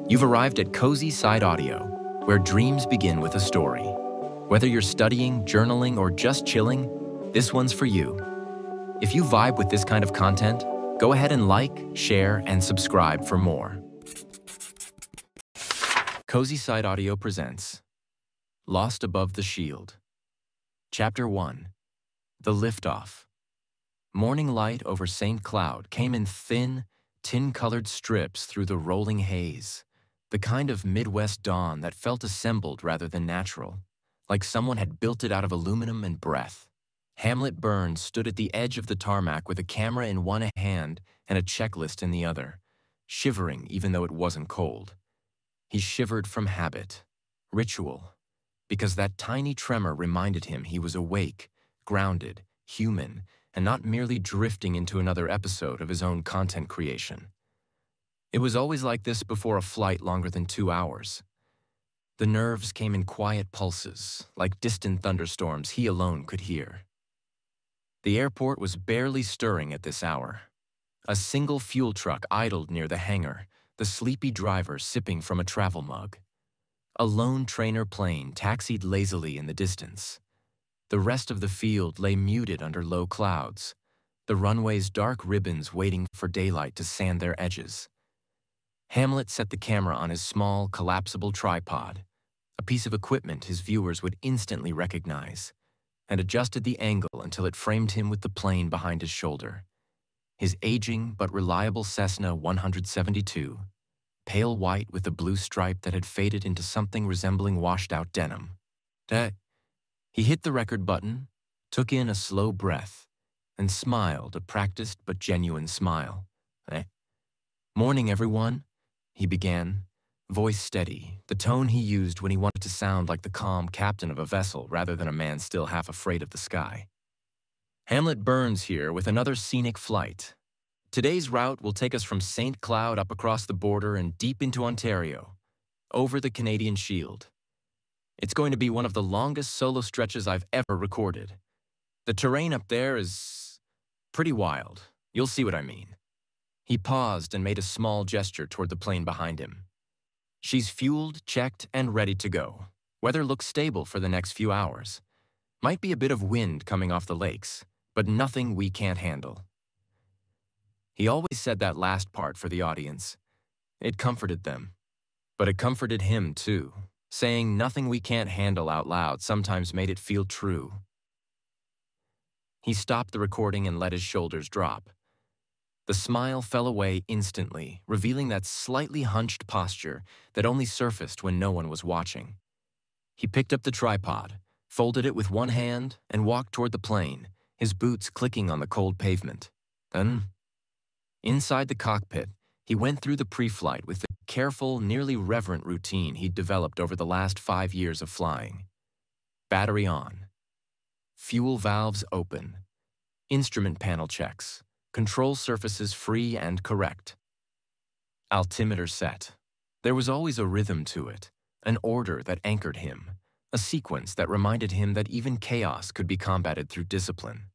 You've arrived at Cozy Side Audio, where dreams begin with a story. Whether you're studying, journaling, or just chilling, this one's for you. If you vibe with this kind of content, go ahead and like, share, and subscribe for more. Cozy Side Audio presents Lost Above the Shield. Chapter 1. The Liftoff. Morning light over St. Cloud came in thin, tin-colored strips through the rolling haze, the kind of Midwest dawn that felt assembled rather than natural, like someone had built it out of aluminum and breath. Hamlet Burns stood at the edge of the tarmac with a camera in one hand and a checklist in the other, shivering even though it wasn't cold. He shivered from habit, ritual, because that tiny tremor reminded him he was awake, grounded, human, and not merely drifting into another episode of his own content creation. It was always like this before a flight longer than 2 hours. The nerves came in quiet pulses, like distant thunderstorms he alone could hear. The airport was barely stirring at this hour. A single fuel truck idled near the hangar, the sleepy driver sipping from a travel mug. A lone trainer plane taxied lazily in the distance. The rest of the field lay muted under low clouds, the runway's dark ribbons waiting for daylight to sand their edges. Hamlet set the camera on his small, collapsible tripod, a piece of equipment his viewers would instantly recognize, and adjusted the angle until it framed him with the plane behind his shoulder. His aging but reliable Cessna 172, pale white with a blue stripe that had faded into something resembling washed-out denim. He hit the record button, took in a slow breath, and smiled a practiced but genuine smile. "Morning, everyone," he began, voice steady, the tone he used when he wanted to sound like the calm captain of a vessel rather than a man still half afraid of the sky. "Hamlet Burns here with another scenic flight. Today's route will take us from St. Cloud up across the border and deep into Ontario, over the Canadian Shield. It's going to be one of the longest solo stretches I've ever recorded. The terrain up there is pretty wild. You'll see what I mean." He paused and made a small gesture toward the plane behind him. "She's fueled, checked, and ready to go. Weather looks stable for the next few hours. Might be a bit of wind coming off the lakes, but nothing we can't handle." He always said that last part for the audience. It comforted them, but it comforted him too. Saying "nothing we can't handle" out loud sometimes made it feel true. He stopped the recording and let his shoulders drop. The smile fell away instantly, revealing that slightly hunched posture that only surfaced when no one was watching. He picked up the tripod, folded it with one hand, and walked toward the plane, his boots clicking on the cold pavement. Then, inside the cockpit, he went through the pre-flight with the careful, nearly reverent routine he'd developed over the last 5 years of flying. Battery on. Fuel valves open. Instrument panel checks. Control surfaces free and correct. Altimeter set. There was always a rhythm to it, an order that anchored him, a sequence that reminded him that even chaos could be combated through discipline.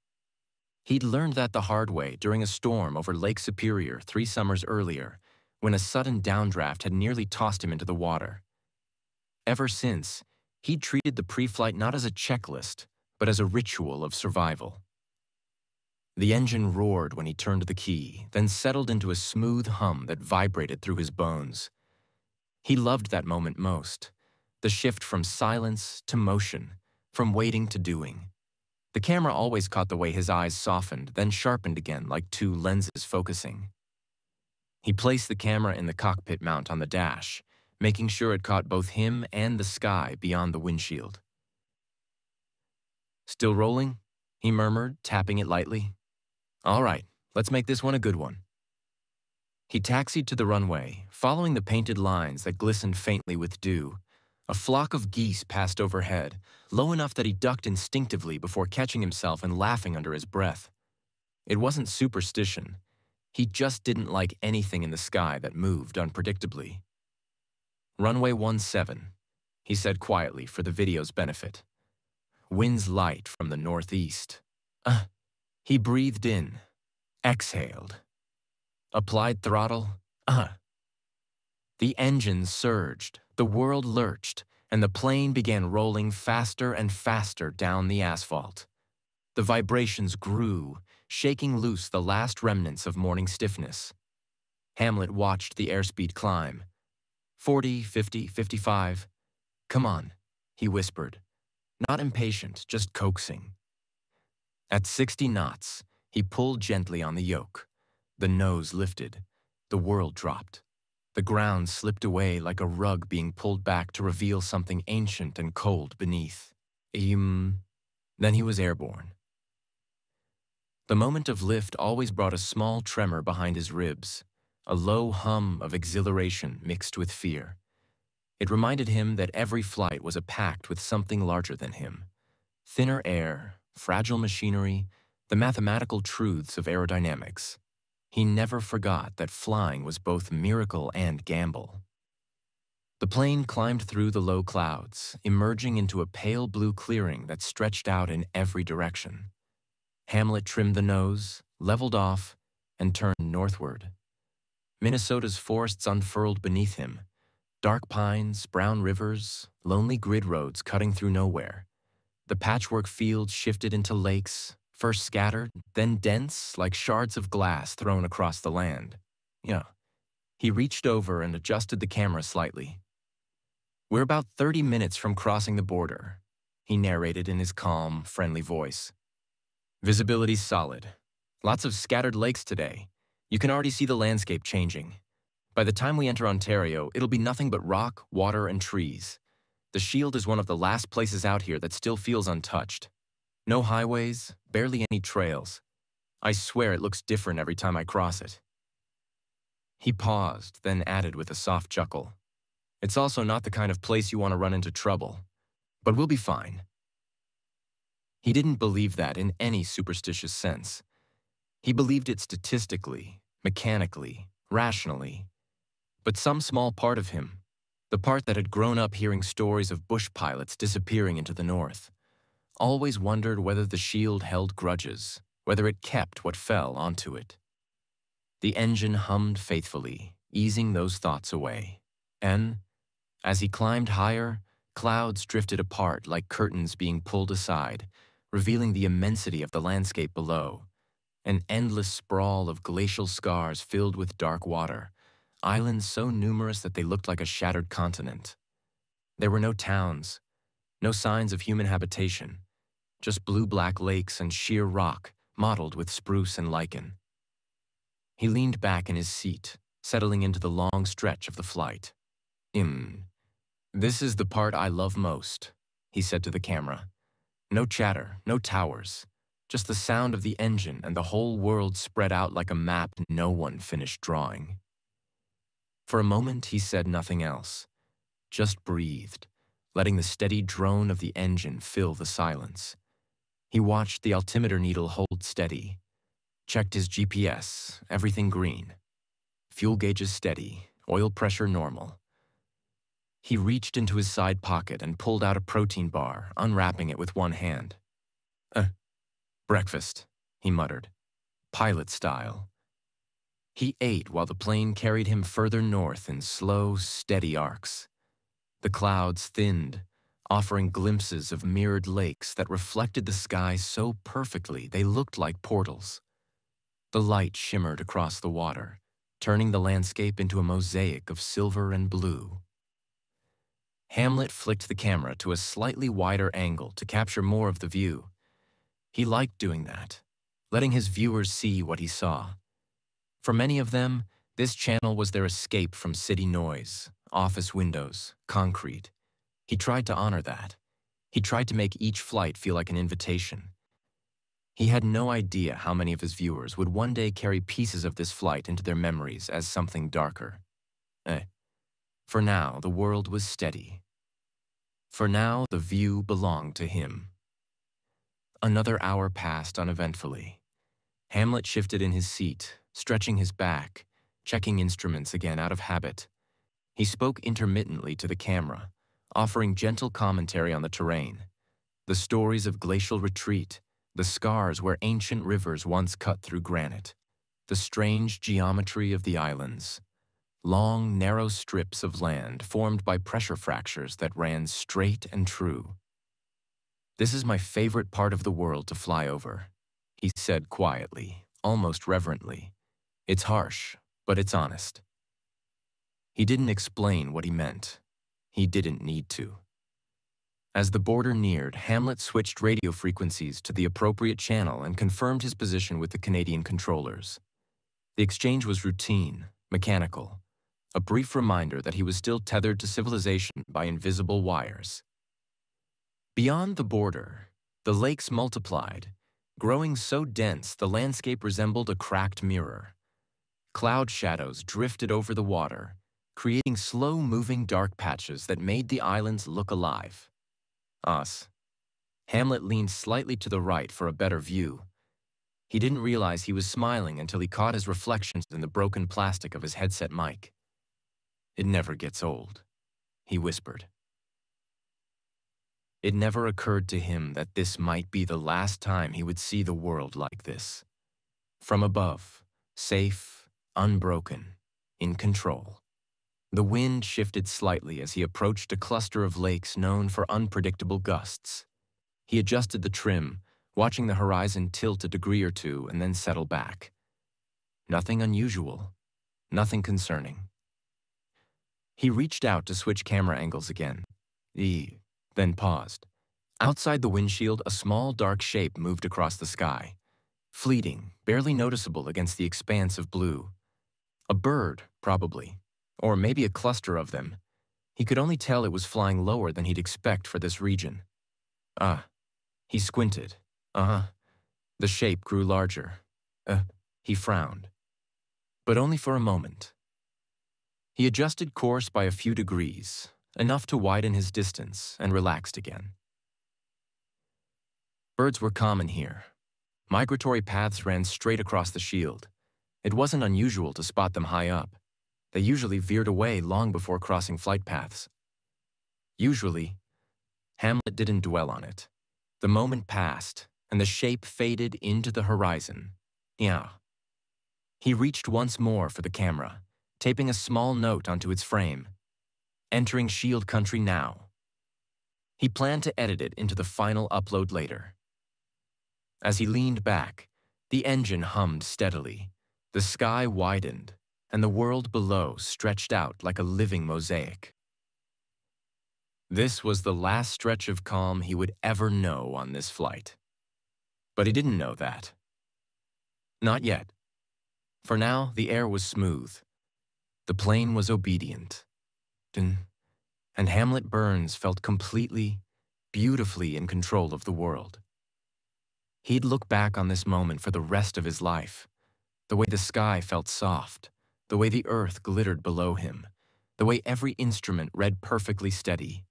He'd learned that the hard way during a storm over Lake Superior 3 summers earlier, when a sudden downdraft had nearly tossed him into the water. Ever since, he'd treated the pre-flight not as a checklist, but as a ritual of survival. The engine roared when he turned the key, then settled into a smooth hum that vibrated through his bones. He loved that moment most, the shift from silence to motion, from waiting to doing. The camera always caught the way his eyes softened, then sharpened again like 2 lenses focusing. He placed the camera in the cockpit mount on the dash, making sure it caught both him and the sky beyond the windshield. "Still rolling?" he murmured, tapping it lightly. "All right, let's make this one a good one." He taxied to the runway, following the painted lines that glistened faintly with dew. A flock of geese passed overhead, low enough that he ducked instinctively before catching himself and laughing under his breath. It wasn't superstition. He just didn't like anything in the sky that moved unpredictably. "Runway 17, he said quietly for the video's benefit. "Winds light from the northeast." He breathed in, exhaled. Applied throttle. The engine surged, the world lurched, and the plane began rolling faster and faster down the asphalt. The vibrations grew, shaking loose the last remnants of morning stiffness. Hamlet watched the airspeed climb. 40, 50, 55. "Come on," he whispered, not impatient, just coaxing. At 60 knots, he pulled gently on the yoke. The nose lifted. The world dropped. The ground slipped away like a rug being pulled back to reveal something ancient and cold beneath. Then he was airborne. The moment of lift always brought a small tremor behind his ribs, a low hum of exhilaration mixed with fear. It reminded him that every flight was a pact with something larger than him. Thinner air, fragile machinery, the mathematical truths of aerodynamics. He never forgot that flying was both miracle and gamble. The plane climbed through the low clouds, emerging into a pale blue clearing that stretched out in every direction. Hamlet trimmed the nose, leveled off, and turned northward. Minnesota's forests unfurled beneath him. Dark pines, brown rivers, lonely grid roads cutting through nowhere. The patchwork fields shifted into lakes, first scattered, then dense, like shards of glass thrown across the land. He reached over and adjusted the camera slightly. "We're about 30 minutes from crossing the border," he narrated in his calm, friendly voice. "Visibility's solid. Lots of scattered lakes today. You can already see the landscape changing. By the time we enter Ontario, it'll be nothing but rock, water, and trees. The Shield is one of the last places out here that still feels untouched. No highways, barely any trails. I swear it looks different every time I cross it." He paused, then added with a soft chuckle, "It's also not the kind of place you want to run into trouble. But we'll be fine." He didn't believe that in any superstitious sense. He believed it statistically, mechanically, rationally. But some small part of him, the part that had grown up hearing stories of bush pilots disappearing into the north, always wondered whether the Shield held grudges, whether it kept what fell onto it. The engine hummed faithfully, easing those thoughts away. And, as he climbed higher, clouds drifted apart like curtains being pulled aside, revealing the immensity of the landscape below. An endless sprawl of glacial scars filled with dark water, islands so numerous that they looked like a shattered continent. There were no towns, no signs of human habitation, just blue-black lakes and sheer rock mottled with spruce and lichen. He leaned back in his seat, settling into the long stretch of the flight. "This is the part I love most," he said to the camera. "No chatter, no towers, just the sound of the engine and the whole world spread out like a map no one finished drawing." For a moment, he said nothing else, just breathed, letting the steady drone of the engine fill the silence. He watched the altimeter needle hold steady, checked his GPS, everything green. Fuel gauges steady, oil pressure normal. He reached into his side pocket and pulled out a protein bar, unwrapping it with one hand. "Breakfast," he muttered, pilot style. He ate while the plane carried him further north in slow, steady arcs. The clouds thinned, offering glimpses of mirrored lakes that reflected the sky so perfectly they looked like portals. The light shimmered across the water, turning the landscape into a mosaic of silver and blue. Hamlet flicked the camera to a slightly wider angle to capture more of the view. He liked doing that, letting his viewers see what he saw. For many of them, this channel was their escape from city noise, office windows, concrete. He tried to honor that. He tried to make each flight feel like an invitation. He had no idea how many of his viewers would one day carry pieces of this flight into their memories as something darker. For now, the world was steady. For now, the view belonged to him. Another hour passed uneventfully. Hamlet shifted in his seat, stretching his back, checking instruments again out of habit. He spoke intermittently to the camera, offering gentle commentary on the terrain, the stories of glacial retreat, the scars where ancient rivers once cut through granite, the strange geometry of the islands. long, narrow strips of land formed by pressure fractures that ran straight and true. "This is my favorite part of the world to fly over," he said quietly, almost reverently. "It's harsh, but it's honest." He didn't explain what he meant. He didn't need to. As the border neared, Hamlet switched radio frequencies to the appropriate channel and confirmed his position with the Canadian controllers. The exchange was routine, mechanical, a brief reminder that he was still tethered to civilization by invisible wires. Beyond the border, the lakes multiplied, growing so dense the landscape resembled a cracked mirror. Cloud shadows drifted over the water, creating slow-moving dark patches that made the islands look alive. Us. Hamlet leaned slightly to the right for a better view. He didn't realize he was smiling until he caught his reflections in the broken plastic of his headset mic. "It never gets old," he whispered. It never occurred to him that this might be the last time he would see the world like this. From above, safe, unbroken, in control. The wind shifted slightly as he approached a cluster of lakes known for unpredictable gusts. He adjusted the trim, watching the horizon tilt a degree or two and then settle back. Nothing unusual, nothing concerning. He reached out to switch camera angles again. Then paused. Outside the windshield, a small dark shape moved across the sky. Fleeting, barely noticeable against the expanse of blue. A bird, probably. Or maybe a cluster of them. He could only tell it was flying lower than he'd expect for this region. He squinted. The shape grew larger. He frowned. But only for a moment. He adjusted course by a few degrees, enough to widen his distance, and relaxed again. Birds were common here. Migratory paths ran straight across the shield. It wasn't unusual to spot them high up. They usually veered away long before crossing flight paths. Usually, Hamlet didn't dwell on it. The moment passed, and the shape faded into the horizon. He reached once more for the camera, taping a small note onto its frame. "Entering Shield Country now." He planned to edit it into the final upload later. As he leaned back, the engine hummed steadily, the sky widened, and the world below stretched out like a living mosaic. This was the last stretch of calm he would ever know on this flight. But he didn't know that. Not yet. For now, the air was smooth. The plane was obedient. And Hamlet Burns felt completely, beautifully in control of the world. He'd look back on this moment for the rest of his life. The way the sky felt soft, the way the earth glittered below him, the way every instrument read perfectly steady.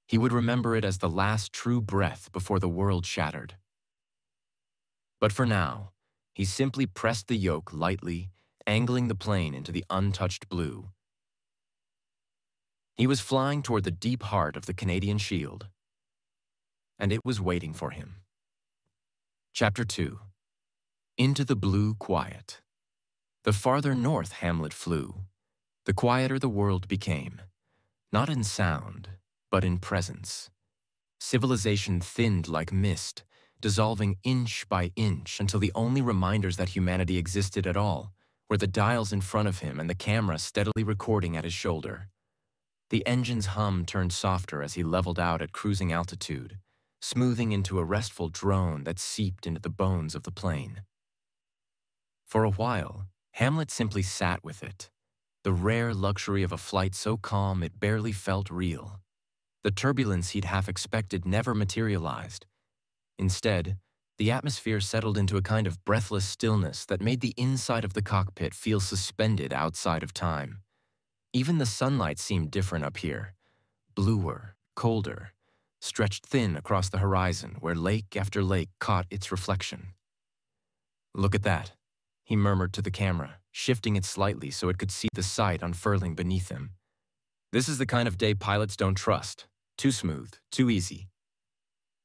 He would remember it as the last true breath before the world shattered. But for now, he simply pressed the yoke lightly, angling the plane into the untouched blue. He was flying toward the deep heart of the Canadian Shield, and it was waiting for him. Chapter 2. Into the blue quiet. The farther north Hamlet flew, the quieter the world became, not in sound, but in presence. Civilization thinned like mist, dissolving inch by inch until the only reminders that humanity existed at all were the dials in front of him and the camera steadily recording at his shoulder. The engine's hum turned softer as he leveled out at cruising altitude, smoothing into a restful drone that seeped into the bones of the plane. For a while, Hamlet simply sat with it, the rare luxury of a flight so calm it barely felt real. The turbulence he'd half expected never materialized. Instead, the atmosphere settled into a kind of breathless stillness that made the inside of the cockpit feel suspended outside of time. Even the sunlight seemed different up here, bluer, colder, stretched thin across the horizon where lake after lake caught its reflection. "Look at that," he murmured to the camera, shifting it slightly so it could see the sight unfurling beneath him. "This is the kind of day pilots don't trust. Too smooth, too easy."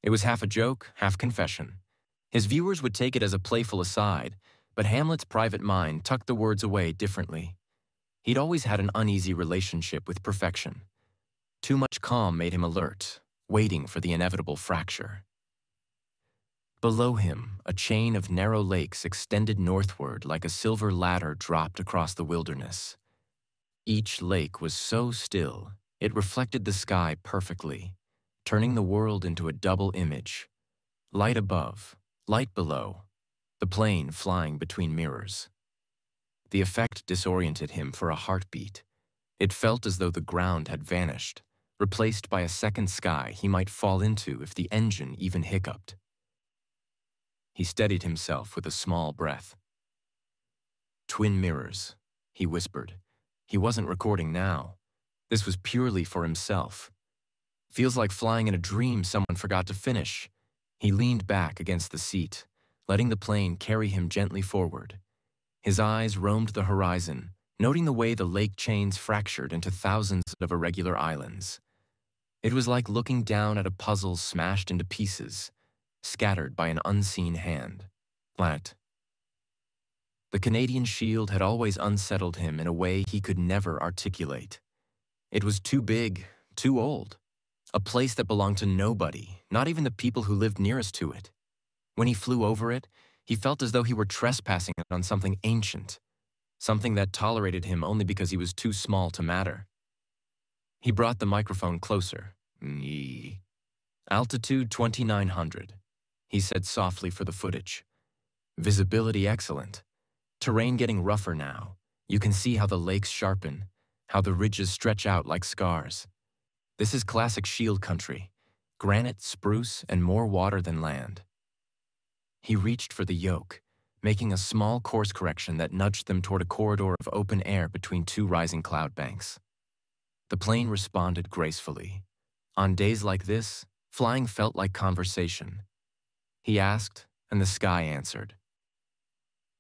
It was half a joke, half confession. His viewers would take it as a playful aside, but Hamlet's private mind tucked the words away differently. He'd always had an uneasy relationship with perfection. Too much calm made him alert, waiting for the inevitable fracture. Below him, a chain of narrow lakes extended northward like a silver ladder dropped across the wilderness. Each lake was so still, it reflected the sky perfectly, turning the world into a double image. Light above, light below, the plane flying between mirrors. The effect disoriented him for a heartbeat. It felt as though the ground had vanished, replaced by a second sky he might fall into if the engine even hiccuped. He steadied himself with a small breath. "Twin mirrors," he whispered. He wasn't recording now. This was purely for himself. "Feels like flying in a dream someone forgot to finish." He leaned back against the seat, letting the plane carry him gently forward. His eyes roamed the horizon, noting the way the lake chains fractured into thousands of irregular islands. It was like looking down at a puzzle smashed into pieces, scattered by an unseen hand. Flat. The Canadian Shield had always unsettled him in a way he could never articulate. It was too big, too old. A place that belonged to nobody, not even the people who lived nearest to it. When he flew over it, he felt as though he were trespassing on something ancient, something that tolerated him only because he was too small to matter. He brought the microphone closer. "Altitude 2,900, he said softly for the footage. "Visibility excellent. Terrain getting rougher now. You can see how the lakes sharpen, how the ridges stretch out like scars. This is classic shield country. Granite, spruce, and more water than land." He reached for the yoke, making a small course correction that nudged them toward a corridor of open air between two rising cloud banks. The plane responded gracefully. On days like this, flying felt like conversation. He asked, and the sky answered.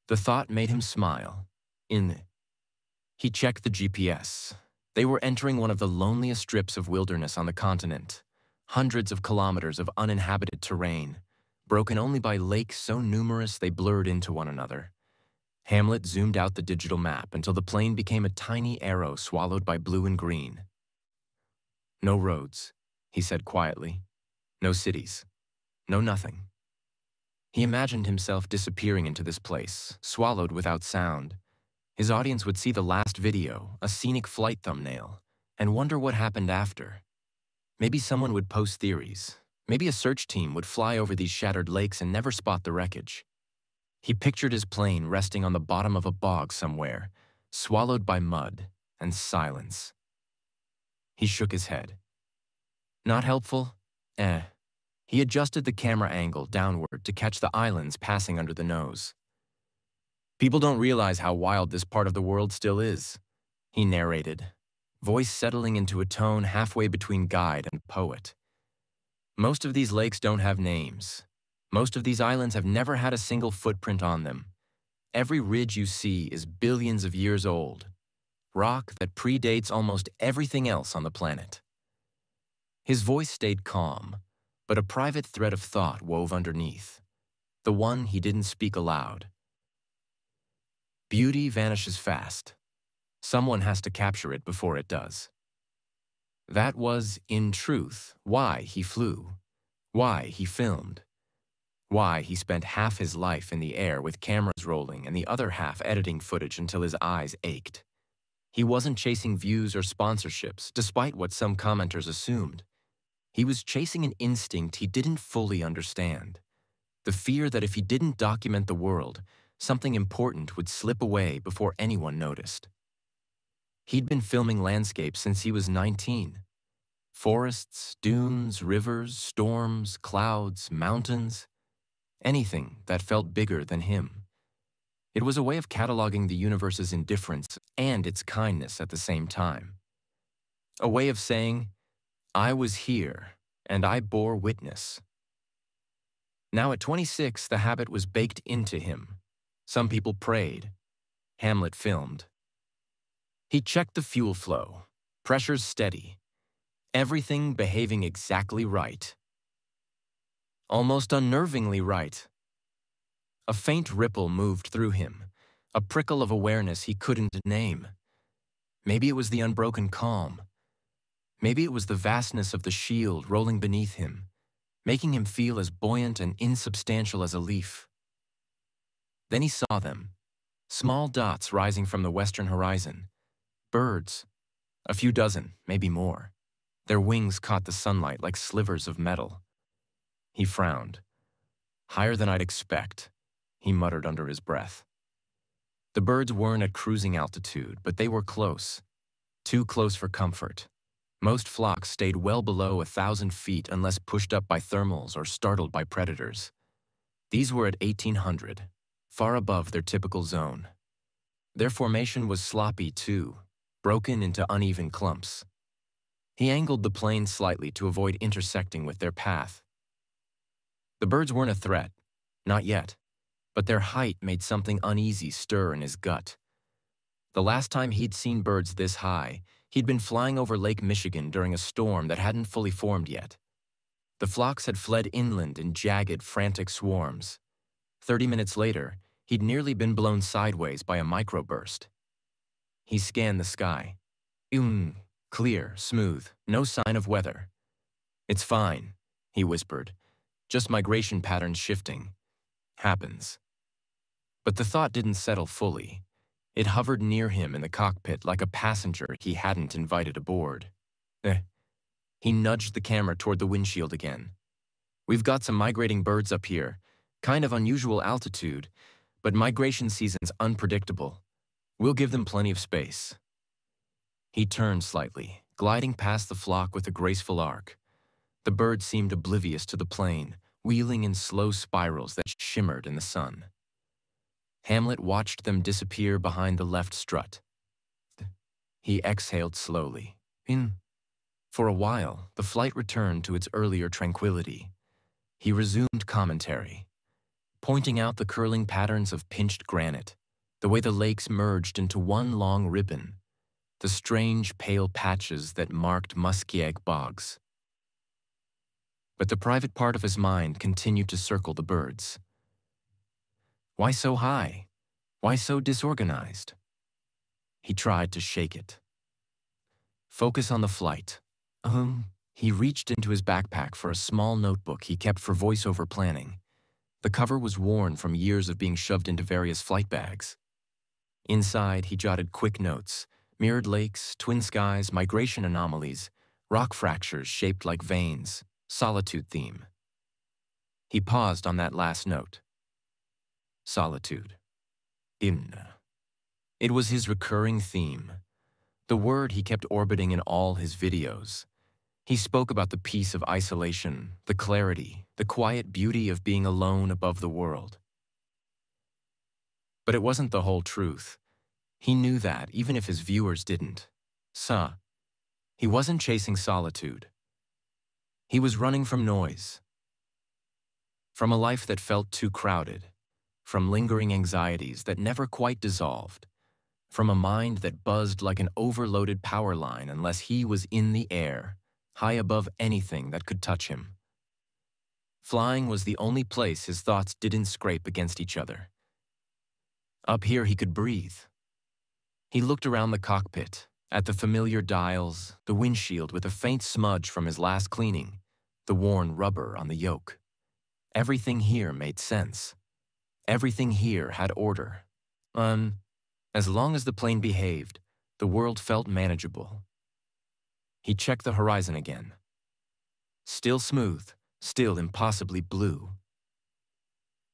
The thought made him smile. He checked the GPS. They were entering one of the loneliest strips of wilderness on the continent. Hundreds of kilometers of uninhabited terrain, broken only by lakes so numerous they blurred into one another. Hamlet zoomed out the digital map until the plane became a tiny arrow swallowed by blue and green. "No roads," he said quietly. "No cities. No nothing." He imagined himself disappearing into this place, swallowed without sound. His audience would see the last video, a scenic flight thumbnail, and wonder what happened after. Maybe someone would post theories. Maybe a search team would fly over these shattered lakes and never spot the wreckage. He pictured his plane resting on the bottom of a bog somewhere, swallowed by mud and silence. He shook his head. "Not helpful? He adjusted the camera angle downward to catch the islands passing under the nose. "People don't realize how wild this part of the world still is," he narrated, voice settling into a tone halfway between guide and poet. "Most of these lakes don't have names. Most of these islands have never had a single footprint on them. Every ridge you see is billions of years old. Rock that predates almost everything else on the planet." His voice stayed calm, but a private thread of thought wove underneath, the one he didn't speak aloud. Beauty vanishes fast. Someone has to capture it before it does. That was, in truth, why he flew, why he filmed, why he spent half his life in the air with cameras rolling and the other half editing footage until his eyes ached. He wasn't chasing views or sponsorships, despite what some commenters assumed. He was chasing an instinct he didn't fully understand. The fear that if he didn't document the world, something important would slip away before anyone noticed. He'd been filming landscapes since he was 19. Forests, dunes, rivers, storms, clouds, mountains. Anything that felt bigger than him. It was a way of cataloging the universe's indifference and its kindness at the same time. A way of saying, I was here, and I bore witness. Now at 26, the habit was baked into him. Some people prayed. Hamlet filmed. He checked the fuel flow, pressures steady, everything behaving exactly right. Almost unnervingly right. A faint ripple moved through him, a prickle of awareness he couldn't name. Maybe it was the unbroken calm. Maybe it was the vastness of the shield rolling beneath him, making him feel as buoyant and insubstantial as a leaf. Then he saw them, small dots rising from the western horizon. Birds, a few dozen, maybe more. Their wings caught the sunlight like slivers of metal. He frowned. Higher than I'd expect, he muttered under his breath. The birds weren't at cruising altitude, but they were close. Too close for comfort. Most flocks stayed well below 1,000 feet unless pushed up by thermals or startled by predators. These were at 1,800, far above their typical zone. Their formation was sloppy too, broken into uneven clumps. He angled the plane slightly to avoid intersecting with their path. The birds weren't a threat, not yet, but their height made something uneasy stir in his gut. The last time he'd seen birds this high, he'd been flying over Lake Michigan during a storm that hadn't fully formed yet. The flocks had fled inland in jagged, frantic swarms. 30 minutes later, he'd nearly been blown sideways by a microburst. He scanned the sky. Clear, smooth, no sign of weather. "It's fine," he whispered. "Just migration patterns shifting. Happens." But the thought didn't settle fully. It hovered near him in the cockpit like a passenger he hadn't invited aboard. He nudged the camera toward the windshield again. "We've got some migrating birds up here. Kind of unusual altitude, but migration season's unpredictable. We'll give them plenty of space." He turned slightly, gliding past the flock with a graceful arc. The birds seemed oblivious to the plane, wheeling in slow spirals that shimmered in the sun. Hamlet watched them disappear behind the left strut. He exhaled slowly. For a while, the flight returned to its earlier tranquility. He resumed commentary, pointing out the curling patterns of pinched granite, the way the lakes merged into one long ribbon, the strange pale patches that marked muskeg bogs. But the private part of his mind continued to circle the birds. Why so high? Why so disorganized? He tried to shake it. Focus on the flight. He reached into his backpack for a small notebook he kept for voiceover planning. The cover was worn from years of being shoved into various flight bags. Inside, he jotted quick notes: mirrored lakes, twin skies, migration anomalies, rock fractures shaped like veins, solitude theme. He paused on that last note. Solitude. It was his recurring theme, the word he kept orbiting in all his videos. He spoke about the peace of isolation, the clarity, the quiet beauty of being alone above the world. But it wasn't the whole truth. He knew that, even if his viewers didn't. He wasn't chasing solitude. He was running from noise. From a life that felt too crowded. From lingering anxieties that never quite dissolved. From a mind that buzzed like an overloaded power line unless he was in the air, high above anything that could touch him. Flying was the only place his thoughts didn't scrape against each other. Up here he could breathe. He looked around the cockpit, at the familiar dials, the windshield with a faint smudge from his last cleaning, the worn rubber on the yoke. Everything here made sense. Everything here had order. As long as the plane behaved, the world felt manageable. He checked the horizon again. Still smooth, still impossibly blue.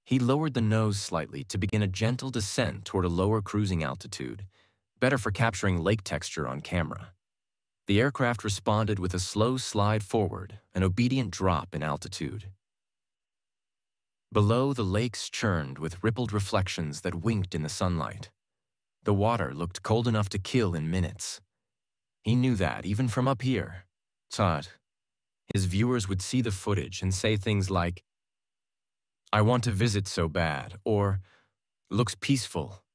He lowered the nose slightly to begin a gentle descent toward a lower cruising altitude, better for capturing lake texture on camera. The aircraft responded with a slow slide forward, an obedient drop in altitude. Below, the lakes churned with rippled reflections that winked in the sunlight. The water looked cold enough to kill in minutes. He knew that, even from up here. His viewers would see the footage and say things like, "I want to visit so bad," or, "Looks peaceful."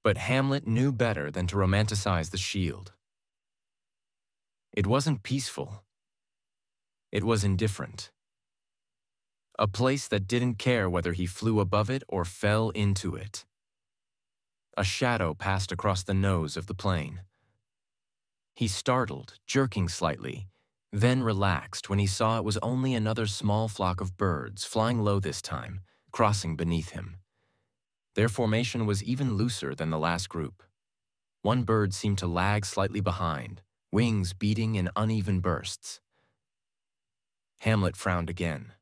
But Hamlet knew better than to romanticize the shield. It wasn't peaceful. It was indifferent. A place that didn't care whether he flew above it or fell into it. A shadow passed across the nose of the plane. He startled, jerking slightly, then relaxed when he saw it was only another small flock of birds, flying low this time, crossing beneath him. Their formation was even looser than the last group. One bird seemed to lag slightly behind, wings beating in uneven bursts. Hamlet frowned again.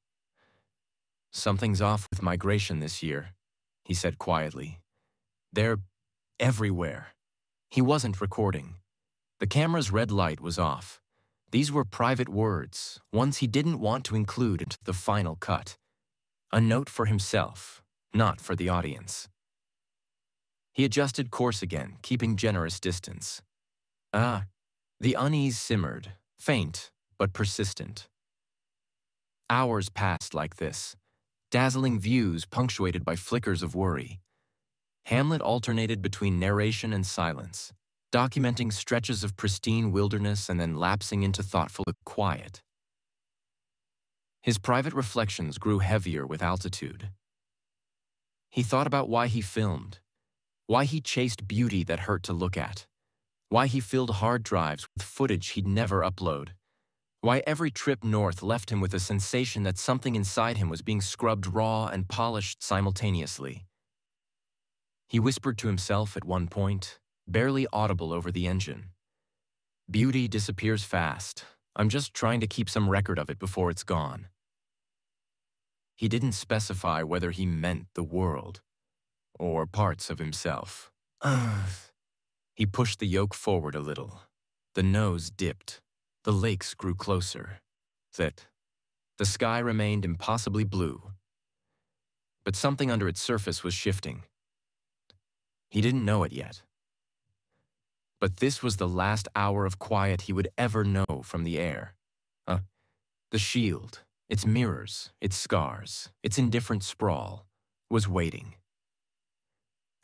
"Something's off with migration this year," he said quietly. "They're everywhere." He wasn't recording. The camera's red light was off. These were private words, ones he didn't want to include into the final cut. A note for himself, not for the audience. He adjusted course again, keeping generous distance. The unease simmered, faint but persistent. Hours passed like this, dazzling views punctuated by flickers of worry. Hamlet alternated between narration and silence, documenting stretches of pristine wilderness and then lapsing into thoughtful quiet. His private reflections grew heavier with altitude. He thought about why he filmed, why he chased beauty that hurt to look at, why he filled hard drives with footage he'd never upload, why every trip north left him with a sensation that something inside him was being scrubbed raw and polished simultaneously. He whispered to himself at one point, barely audible over the engine. "Beauty disappears fast. I'm just trying to keep some record of it before it's gone." He didn't specify whether he meant the world or parts of himself. He pushed the yoke forward a little. The nose dipped. The lakes grew closer. The sky remained impossibly blue. But something under its surface was shifting. He didn't know it yet. But this was the last hour of quiet he would ever know from the air. The shield, its mirrors, its scars, its indifferent sprawl, was waiting.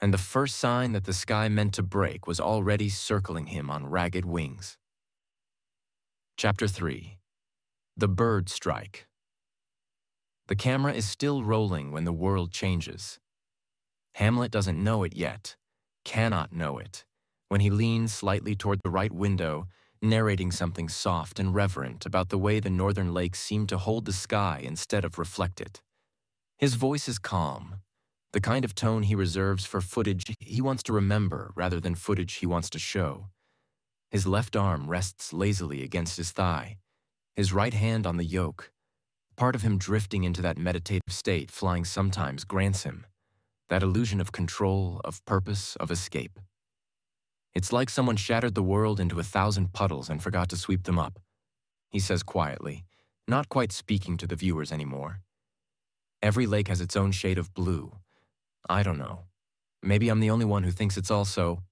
And the first sign that the sky meant to break was already circling him on ragged wings. Chapter 3. The Bird Strike. The camera is still rolling when the world changes. Hamlet doesn't know it yet, cannot know it, when he leans slightly toward the right window, narrating something soft and reverent about the way the northern lakes seem to hold the sky instead of reflect it. His voice is calm, the kind of tone he reserves for footage he wants to remember rather than footage he wants to show. His left arm rests lazily against his thigh, his right hand on the yoke. Part of him drifting into that meditative state flying sometimes grants him, that illusion of control, of purpose, of escape. It's like someone shattered the world into 1,000 puddles and forgot to sweep them up, he says quietly, not quite speaking to the viewers anymore. Every lake has its own shade of blue. I don't know. Maybe I'm the only one who thinks it's all so.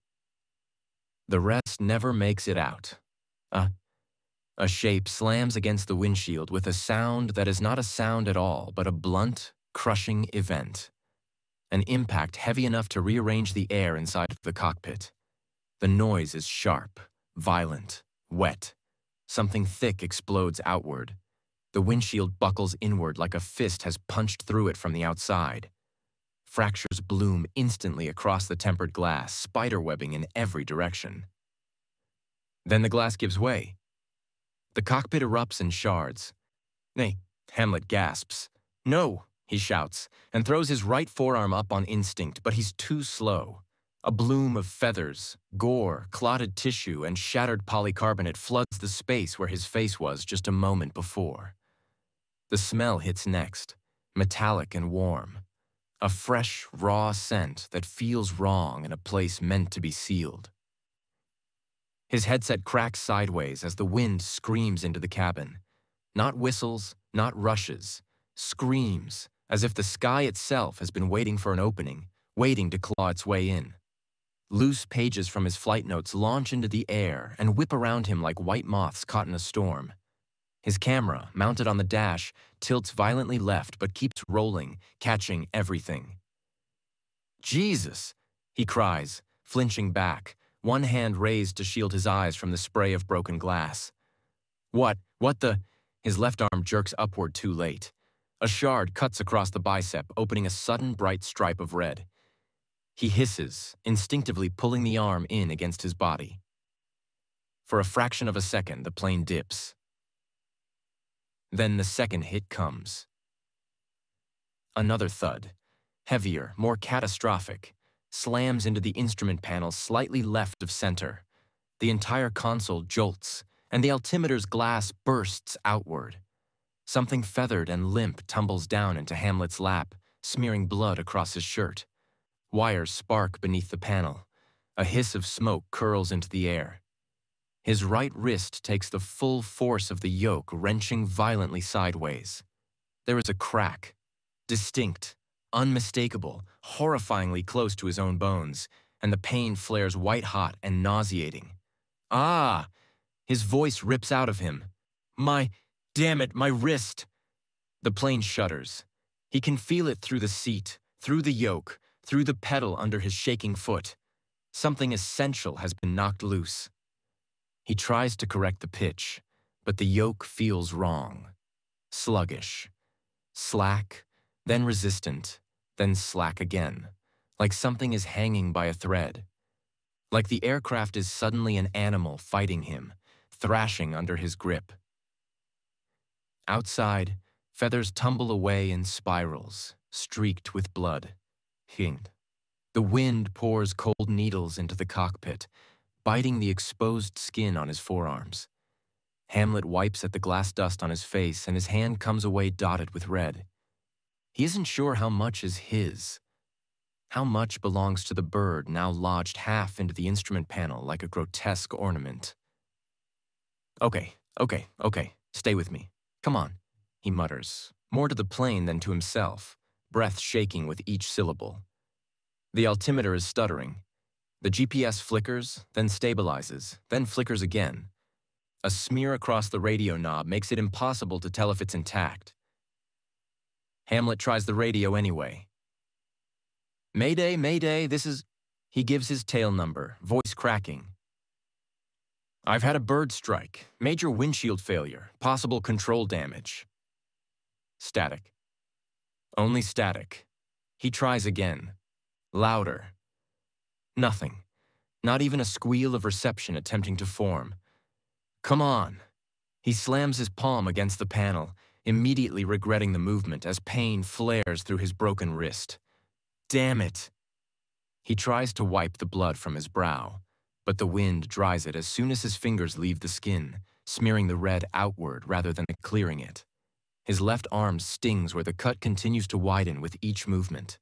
The rest never makes it out. A shape slams against the windshield with a sound that is not a sound at all, but a blunt, crushing event. An impact heavy enough to rearrange the air inside the cockpit. The noise is sharp, violent, wet. Something thick explodes outward. The windshield buckles inward like a fist has punched through it from the outside. Fractures bloom instantly across the tempered glass, spiderwebbing in every direction. Then the glass gives way. The cockpit erupts in shards. "Nay," Hamlet gasps. "No," he shouts, and throws his right forearm up on instinct, but he's too slow. A bloom of feathers, gore, clotted tissue, and shattered polycarbonate floods the space where his face was just a moment before. The smell hits next, metallic and warm. A fresh, raw scent that feels wrong in a place meant to be sealed. His headset cracks sideways as the wind screams into the cabin. Not whistles, not rushes. Screams, as if the sky itself has been waiting for an opening, waiting to claw its way in. Loose pages from his flight notes launch into the air and whip around him like white moths caught in a storm. His camera, mounted on the dash, tilts violently left but keeps rolling, catching everything. "Jesus!" he cries, flinching back, one hand raised to shield his eyes from the spray of broken glass. What the? His left arm jerks upward too late. A shard cuts across the bicep, opening a sudden bright stripe of red. He hisses, instinctively pulling the arm in against his body. For a fraction of a second, the plane dips. Then the second hit comes. Another thud, heavier, more catastrophic, slams into the instrument panel slightly left of center. The entire console jolts, and the altimeter's glass bursts outward. Something feathered and limp tumbles down into Hamlet's lap, smearing blood across his shirt. Wires spark beneath the panel. A hiss of smoke curls into the air. His right wrist takes the full force of the yoke, wrenching violently sideways. There is a crack, distinct, unmistakable, horrifyingly close to his own bones, and the pain flares white-hot and nauseating. Ah! His voice rips out of him. Damn it, my wrist! The plane shudders. He can feel it through the seat, through the yoke, through the pedal under his shaking foot. Something essential has been knocked loose. He tries to correct the pitch, but the yoke feels wrong. Sluggish. Slack, then resistant, then slack again, like something is hanging by a thread. Like the aircraft is suddenly an animal fighting him, thrashing under his grip. Outside, feathers tumble away in spirals, streaked with blood. The wind pours cold needles into the cockpit, biting the exposed skin on his forearms. Hamlet wipes at the glass dust on his face, and his hand comes away dotted with red. He isn't sure how much is his. How much belongs to the bird now lodged half into the instrument panel like a grotesque ornament. Okay, stay with me. Come on, he mutters, more to the plane than to himself, breath shaking with each syllable. The altimeter is stuttering. The GPS flickers, then stabilizes, then flickers again. A smear across the radio knob makes it impossible to tell if it's intact. Hamlet tries the radio anyway. Mayday, Mayday, this is... He gives his tail number, voice cracking. I've had a bird strike, major windshield failure, possible control damage. Static. Only static. He tries again. Louder. Nothing. Not even a squeal of reception attempting to form. Come on. He slams his palm against the panel, immediately regretting the movement as pain flares through his broken wrist. Damn it. He tries to wipe the blood from his brow, but the wind dries it as soon as his fingers leave the skin, smearing the red outward rather than clearing it. His left arm stings where the cut continues to widen with each movement.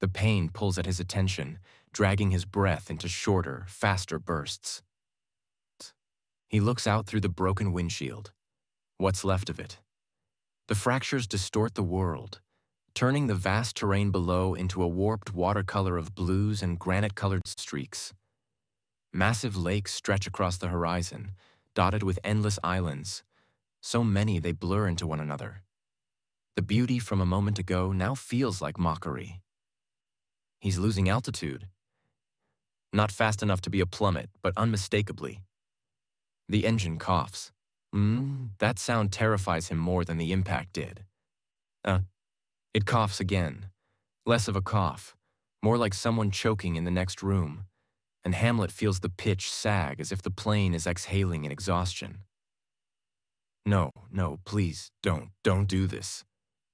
The pain pulls at his attention, dragging his breath into shorter, faster bursts. He looks out through the broken windshield. What's left of it? The fractures distort the world, turning the vast terrain below into a warped watercolor of blues and granite-colored streaks. Massive lakes stretch across the horizon, dotted with endless islands, so many they blur into one another. The beauty from a moment ago now feels like mockery. He's losing altitude. Not fast enough to be a plummet, but unmistakably. The engine coughs. That sound terrifies him more than the impact did. It coughs again. Less of a cough, more like someone choking in the next room, and Hamlet feels the pitch sag as if the plane is exhaling in exhaustion. No, please, don't do this,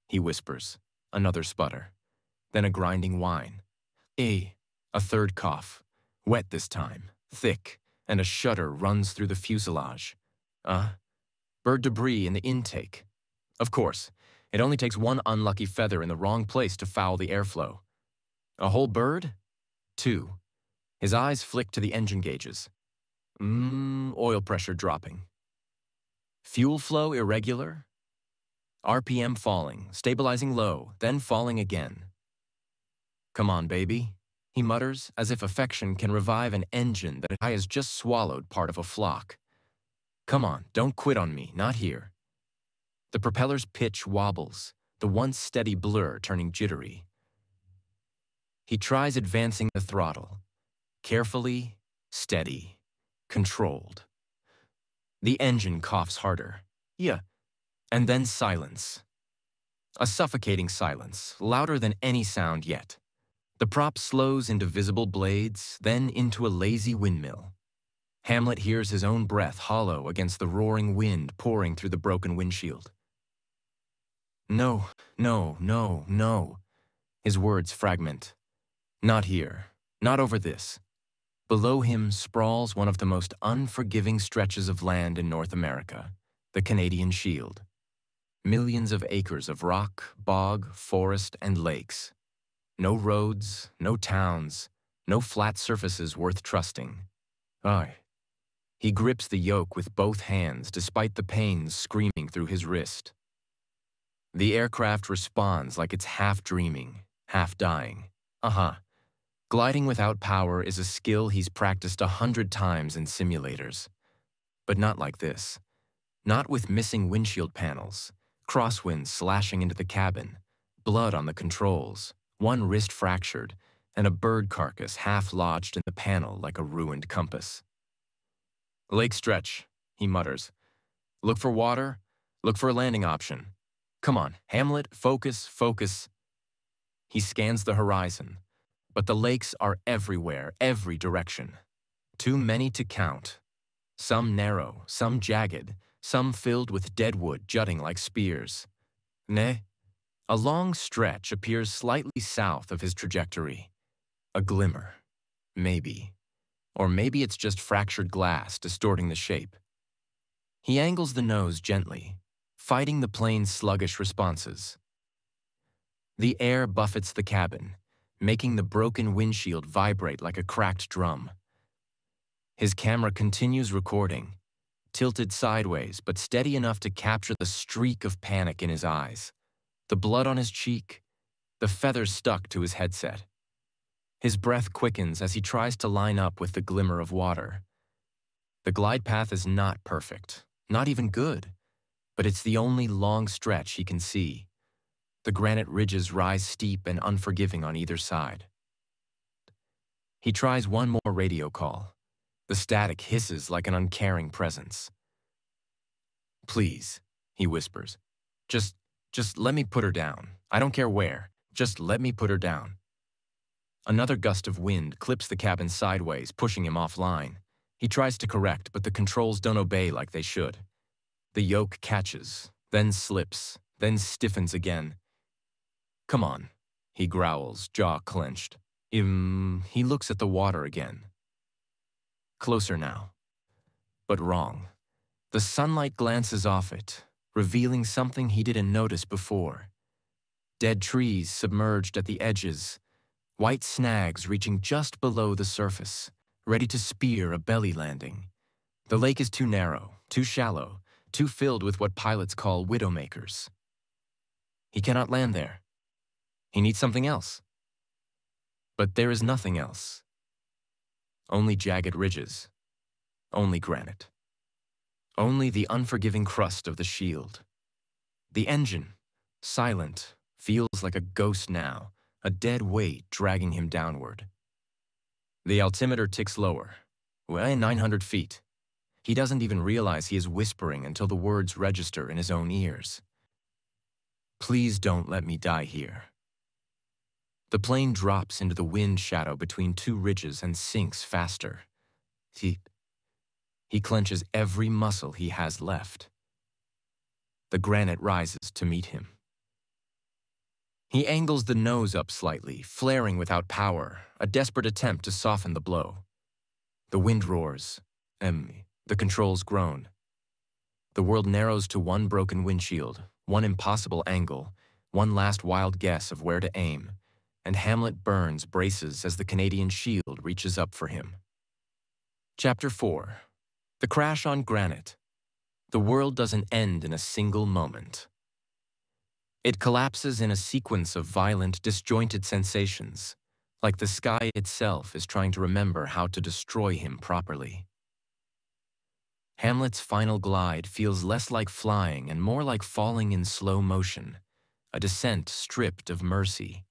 he whispers, another sputter, then a grinding whine. A third cough, wet this time, thick, and a shudder runs through the fuselage. Bird debris in the intake. Of course, it only takes one unlucky feather in the wrong place to foul the airflow. A whole bird? 2. His eyes flick to the engine gauges. Oil pressure dropping. Fuel flow irregular. RPM falling, stabilizing low, then falling again. Come on, baby, he mutters, as if affection can revive an engine that has just swallowed part of a flock. Come on, don't quit on me, not here. The propeller's pitch wobbles, the once steady blur turning jittery. He tries advancing the throttle. Carefully, steady, controlled. The engine coughs harder. Yeah. And then silence. A suffocating silence, louder than any sound yet. The prop slows into visible blades, then into a lazy windmill. Hamlet hears his own breath hollow against the roaring wind pouring through the broken windshield. No, no, no, no. His words fragment. Not here. Not over this. Below him sprawls one of the most unforgiving stretches of land in North America, the Canadian Shield. Millions of acres of rock, bog, forest, and lakes. No roads, no towns, no flat surfaces worth trusting. Aye. He grips the yoke with both hands despite the pains screaming through his wrist. The aircraft responds like it's half dreaming, half dying. Gliding without power is a skill he's practiced 100 times in simulators. But not like this. Not with missing windshield panels, crosswinds slashing into the cabin, blood on the controls, one wrist fractured, and a bird carcass half lodged in the panel like a ruined compass. Lake stretch, he mutters. Look for water, look for a landing option. Come on, Hamlet, focus, focus. He scans the horizon, but the lakes are everywhere, every direction. Too many to count. Some narrow, some jagged, some filled with dead wood jutting like spears. Nay, a long stretch appears slightly south of his trajectory. A glimmer. Maybe. Or maybe it's just fractured glass distorting the shape. He angles the nose gently, fighting the plane's sluggish responses. The air buffets the cabin, making the broken windshield vibrate like a cracked drum. His camera continues recording, tilted sideways but steady enough to capture the streak of panic in his eyes, the blood on his cheek, the feathers stuck to his headset. His breath quickens as he tries to line up with the glimmer of water. The glide path is not perfect, not even good, but it's the only long stretch he can see. The granite ridges rise steep and unforgiving on either side. He tries one more radio call. The static hisses like an uncaring presence. Please, he whispers. Just let me put her down. I don't care where. Just let me put her down. Another gust of wind clips the cabin sideways, pushing him offline. He tries to correct, but the controls don't obey like they should. The yoke catches, then slips, then stiffens again. Come on, he growls, jaw clenched. He looks at the water again. Closer now. But wrong. The sunlight glances off it, revealing something he didn't notice before. Dead trees submerged at the edges, white snags reaching just below the surface, ready to spear a belly landing. The lake is too narrow, too shallow, too filled with what pilots call widowmakers. He cannot land there. He needs something else. But there is nothing else. Only jagged ridges. Only granite. Only the unforgiving crust of the shield. The engine, silent, feels like a ghost now, a dead weight dragging him downward. The altimeter ticks lower. 900 feet. He doesn't even realize he is whispering until the words register in his own ears. Please don't let me die here. The plane drops into the wind shadow between two ridges and sinks faster. He clenches every muscle he has left. The granite rises to meet him. He angles the nose up slightly, flaring without power, a desperate attempt to soften the blow. The wind roars. The controls groan. The world narrows to one broken windshield, one impossible angle, one last wild guess of where to aim, and Hamlet Burns braces as the Canadian Shield reaches up for him. Chapter 4. The Crash on Granite. The world doesn't end in a single moment. It collapses in a sequence of violent, disjointed sensations, like the sky itself is trying to remember how to destroy him properly. Hamlet's final glide feels less like flying and more like falling in slow motion, a descent stripped of mercy.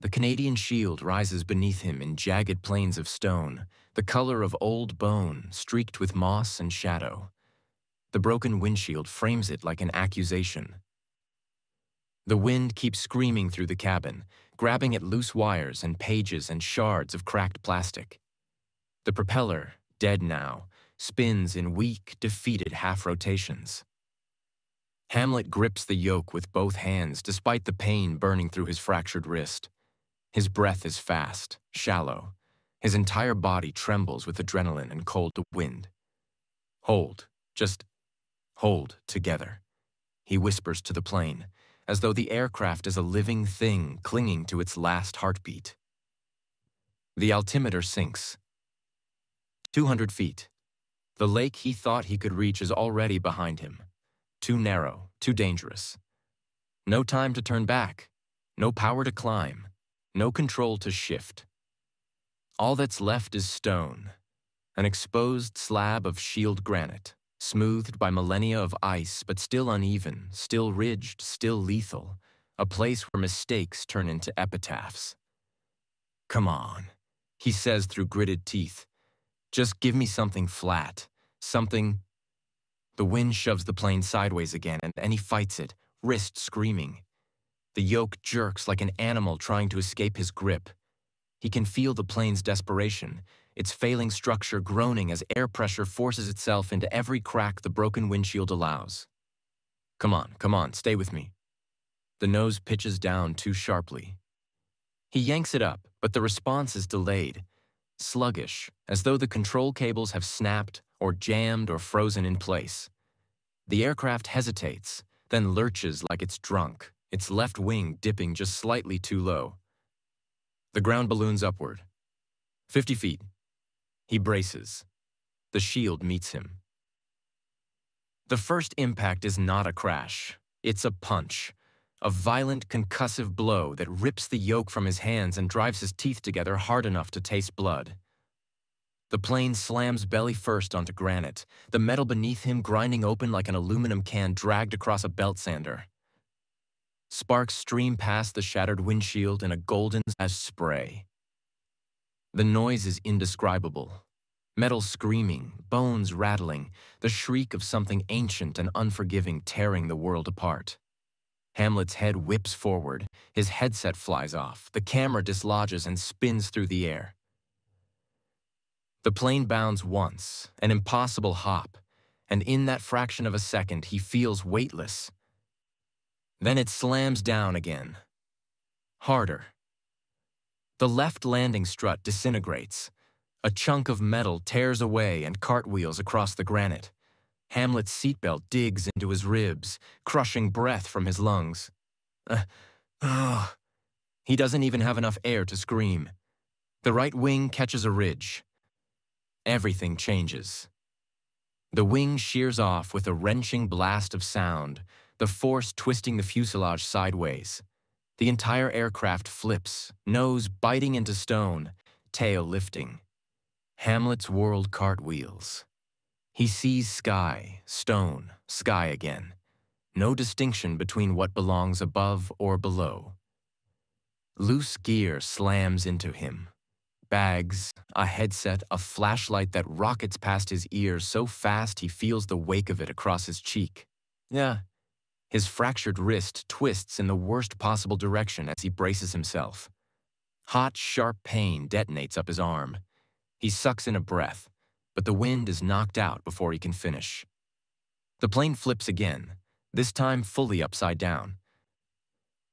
The Canadian Shield rises beneath him in jagged plains of stone, the color of old bone streaked with moss and shadow. The broken windshield frames it like an accusation. The wind keeps screaming through the cabin, grabbing at loose wires and pages and shards of cracked plastic. The propeller, dead now, spins in weak, defeated half-rotations. Hamlet grips the yoke with both hands despite the pain burning through his fractured wrist. His breath is fast, shallow. His entire body trembles with adrenaline and cold wind. Hold, just hold together, he whispers to the plane, as though the aircraft is a living thing clinging to its last heartbeat. The altimeter sinks. 200 feet. The lake he thought he could reach is already behind him. Too narrow, too dangerous. No time to turn back. No power to climb. No control to shift. All that's left is stone, an exposed slab of shield granite, smoothed by millennia of ice, but still uneven, still ridged, still lethal, a place where mistakes turn into epitaphs. Come on, he says through gritted teeth. Just give me something flat, something. The wind shoves the plane sideways again, and he fights it, wrist screaming. The yoke jerks like an animal trying to escape his grip. He can feel the plane's desperation, its failing structure groaning as air pressure forces itself into every crack the broken windshield allows. Come on, stay with me. The nose pitches down too sharply. He yanks it up, but the response is delayed, sluggish, as though the control cables have snapped or jammed or frozen in place. The aircraft hesitates, then lurches like it's drunk, its left wing dipping just slightly too low. The ground balloons upward. 50 feet. He braces. The shield meets him. The first impact is not a crash. It's a punch. A violent concussive blow that rips the yoke from his hands and drives his teeth together hard enough to taste blood. The plane slams belly first onto granite, the metal beneath him grinding open like an aluminum can dragged across a belt sander. Sparks stream past the shattered windshield in a golden as spray. The noise is indescribable. Metal screaming, bones rattling, the shriek of something ancient and unforgiving tearing the world apart. Hamlet's head whips forward, his headset flies off, the camera dislodges and spins through the air. The plane bounds once, an impossible hop, and in that fraction of a second he feels weightless. Then it slams down again. Harder. The left landing strut disintegrates. A chunk of metal tears away and cartwheels across the granite. Hamlet's seatbelt digs into his ribs, crushing breath from his lungs. He doesn't even have enough air to scream. The right wing catches a ridge. Everything changes. The wing shears off with a wrenching blast of sound, the force twisting the fuselage sideways. The entire aircraft flips, nose biting into stone, tail lifting. Hamlet's world cartwheels. He sees sky, stone, sky again. No distinction between what belongs above or below. Loose gear slams into him. Bags, a headset, a flashlight that rockets past his ears so fast he feels the wake of it across his cheek. His fractured wrist twists in the worst possible direction as he braces himself. Hot, sharp pain detonates up his arm. He sucks in a breath, but the wind is knocked out before he can finish. The plane flips again, this time fully upside down.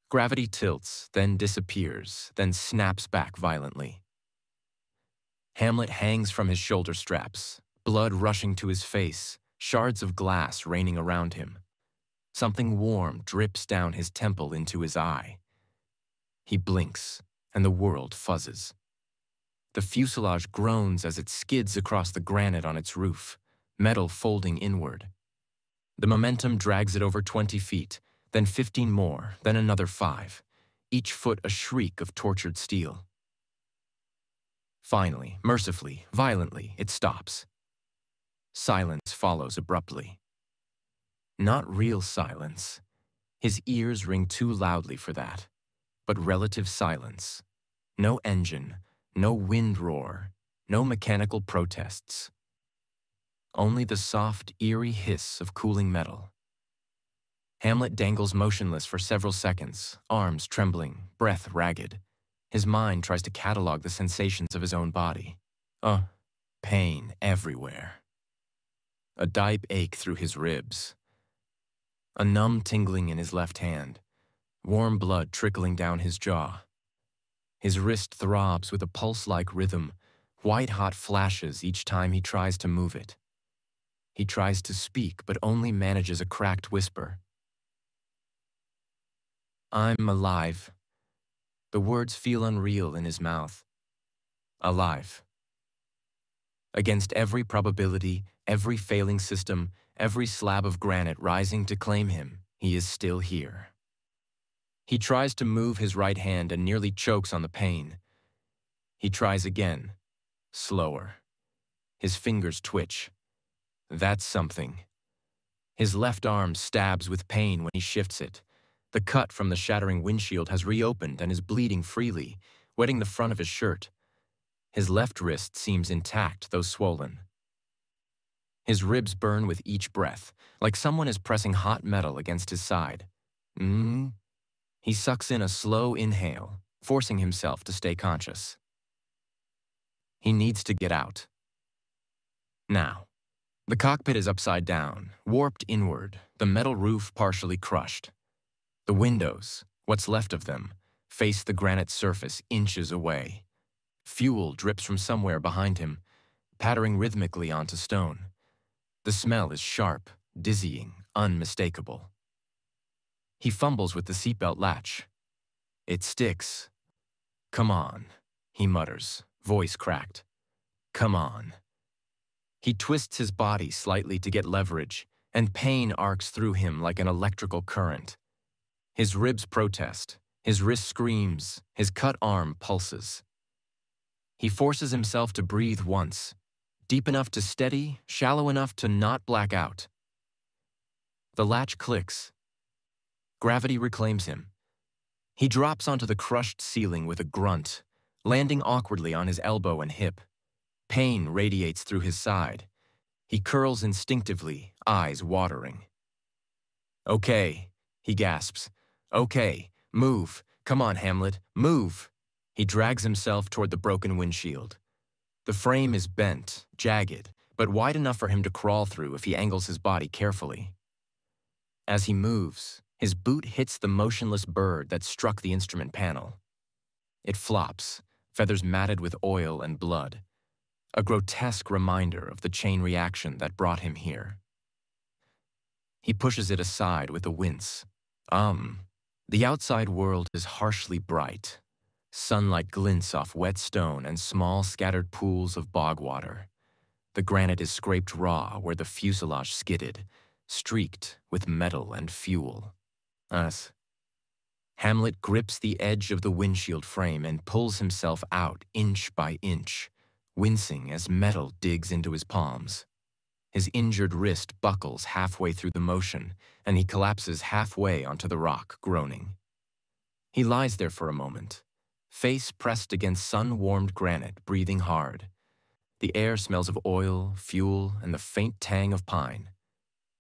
Gravity tilts, then disappears, then snaps back violently. Hamlet hangs from his shoulder straps, blood rushing to his face, shards of glass raining around him. Something warm drips down his temple into his eye. He blinks, and the world fuzzes. The fuselage groans as it skids across the granite on its roof, metal folding inward. The momentum drags it over 20 feet, then 15 more, then another 5, each foot a shriek of tortured steel. Finally, mercifully, violently, it stops. Silence follows abruptly. Not real silence. His ears ring too loudly for that. But relative silence. No engine, no wind roar, no mechanical protests. Only the soft, eerie hiss of cooling metal. Hamlet dangles motionless for several seconds, arms trembling, breath ragged. His mind tries to catalog the sensations of his own body. Pain everywhere. A deep ache through his ribs. A numb tingling in his left hand. Warm blood trickling down his jaw. His wrist throbs with a pulse-like rhythm, white-hot flashes each time he tries to move it. He tries to speak, but only manages a cracked whisper. I'm alive. The words feel unreal in his mouth. Alive. Against every probability, every failing system, every slab of granite rising to claim him, he is still here. He tries to move his right hand and nearly chokes on the pain. He tries again, slower. His fingers twitch. That's something. His left arm stabs with pain when he shifts it. The cut from the shattering windshield has reopened and is bleeding freely, wetting the front of his shirt. His left wrist seems intact, though swollen. His ribs burn with each breath, like someone is pressing hot metal against his side. He sucks in a slow inhale, forcing himself to stay conscious. He needs to get out. Now. The cockpit is upside down, warped inward, the metal roof partially crushed. The windows, what's left of them, face the granite surface inches away. Fuel drips from somewhere behind him, pattering rhythmically onto stone. The smell is sharp, dizzying, unmistakable. He fumbles with the seatbelt latch. It sticks. Come on, he mutters, voice cracked. Come on. He twists his body slightly to get leverage, and pain arcs through him like an electrical current. His ribs protest, his wrist screams, his cut arm pulses. He forces himself to breathe once, deep enough to steady, shallow enough to not black out. The latch clicks. Gravity reclaims him. He drops onto the crushed ceiling with a grunt, landing awkwardly on his elbow and hip. Pain radiates through his side. He curls instinctively, eyes watering. Okay, he gasps. Okay, move. Come on, Hamlet, move. He drags himself toward the broken windshield. The frame is bent, jagged, but wide enough for him to crawl through if he angles his body carefully. As he moves, his boot hits the motionless bird that struck the instrument panel. It flops, feathers matted with oil and blood. A grotesque reminder of the chain reaction that brought him here. He pushes it aside with a wince. The outside world is harshly bright. Sunlight glints off wet stone and small scattered pools of bog water. The granite is scraped raw where the fuselage skidded, streaked with metal and fuel. Hamlet grips the edge of the windshield frame and pulls himself out inch by inch, wincing as metal digs into his palms. His injured wrist buckles halfway through the motion, and he collapses halfway onto the rock, groaning. He lies there for a moment, face pressed against sun-warmed granite, breathing hard. The air smells of oil, fuel, and the faint tang of pine.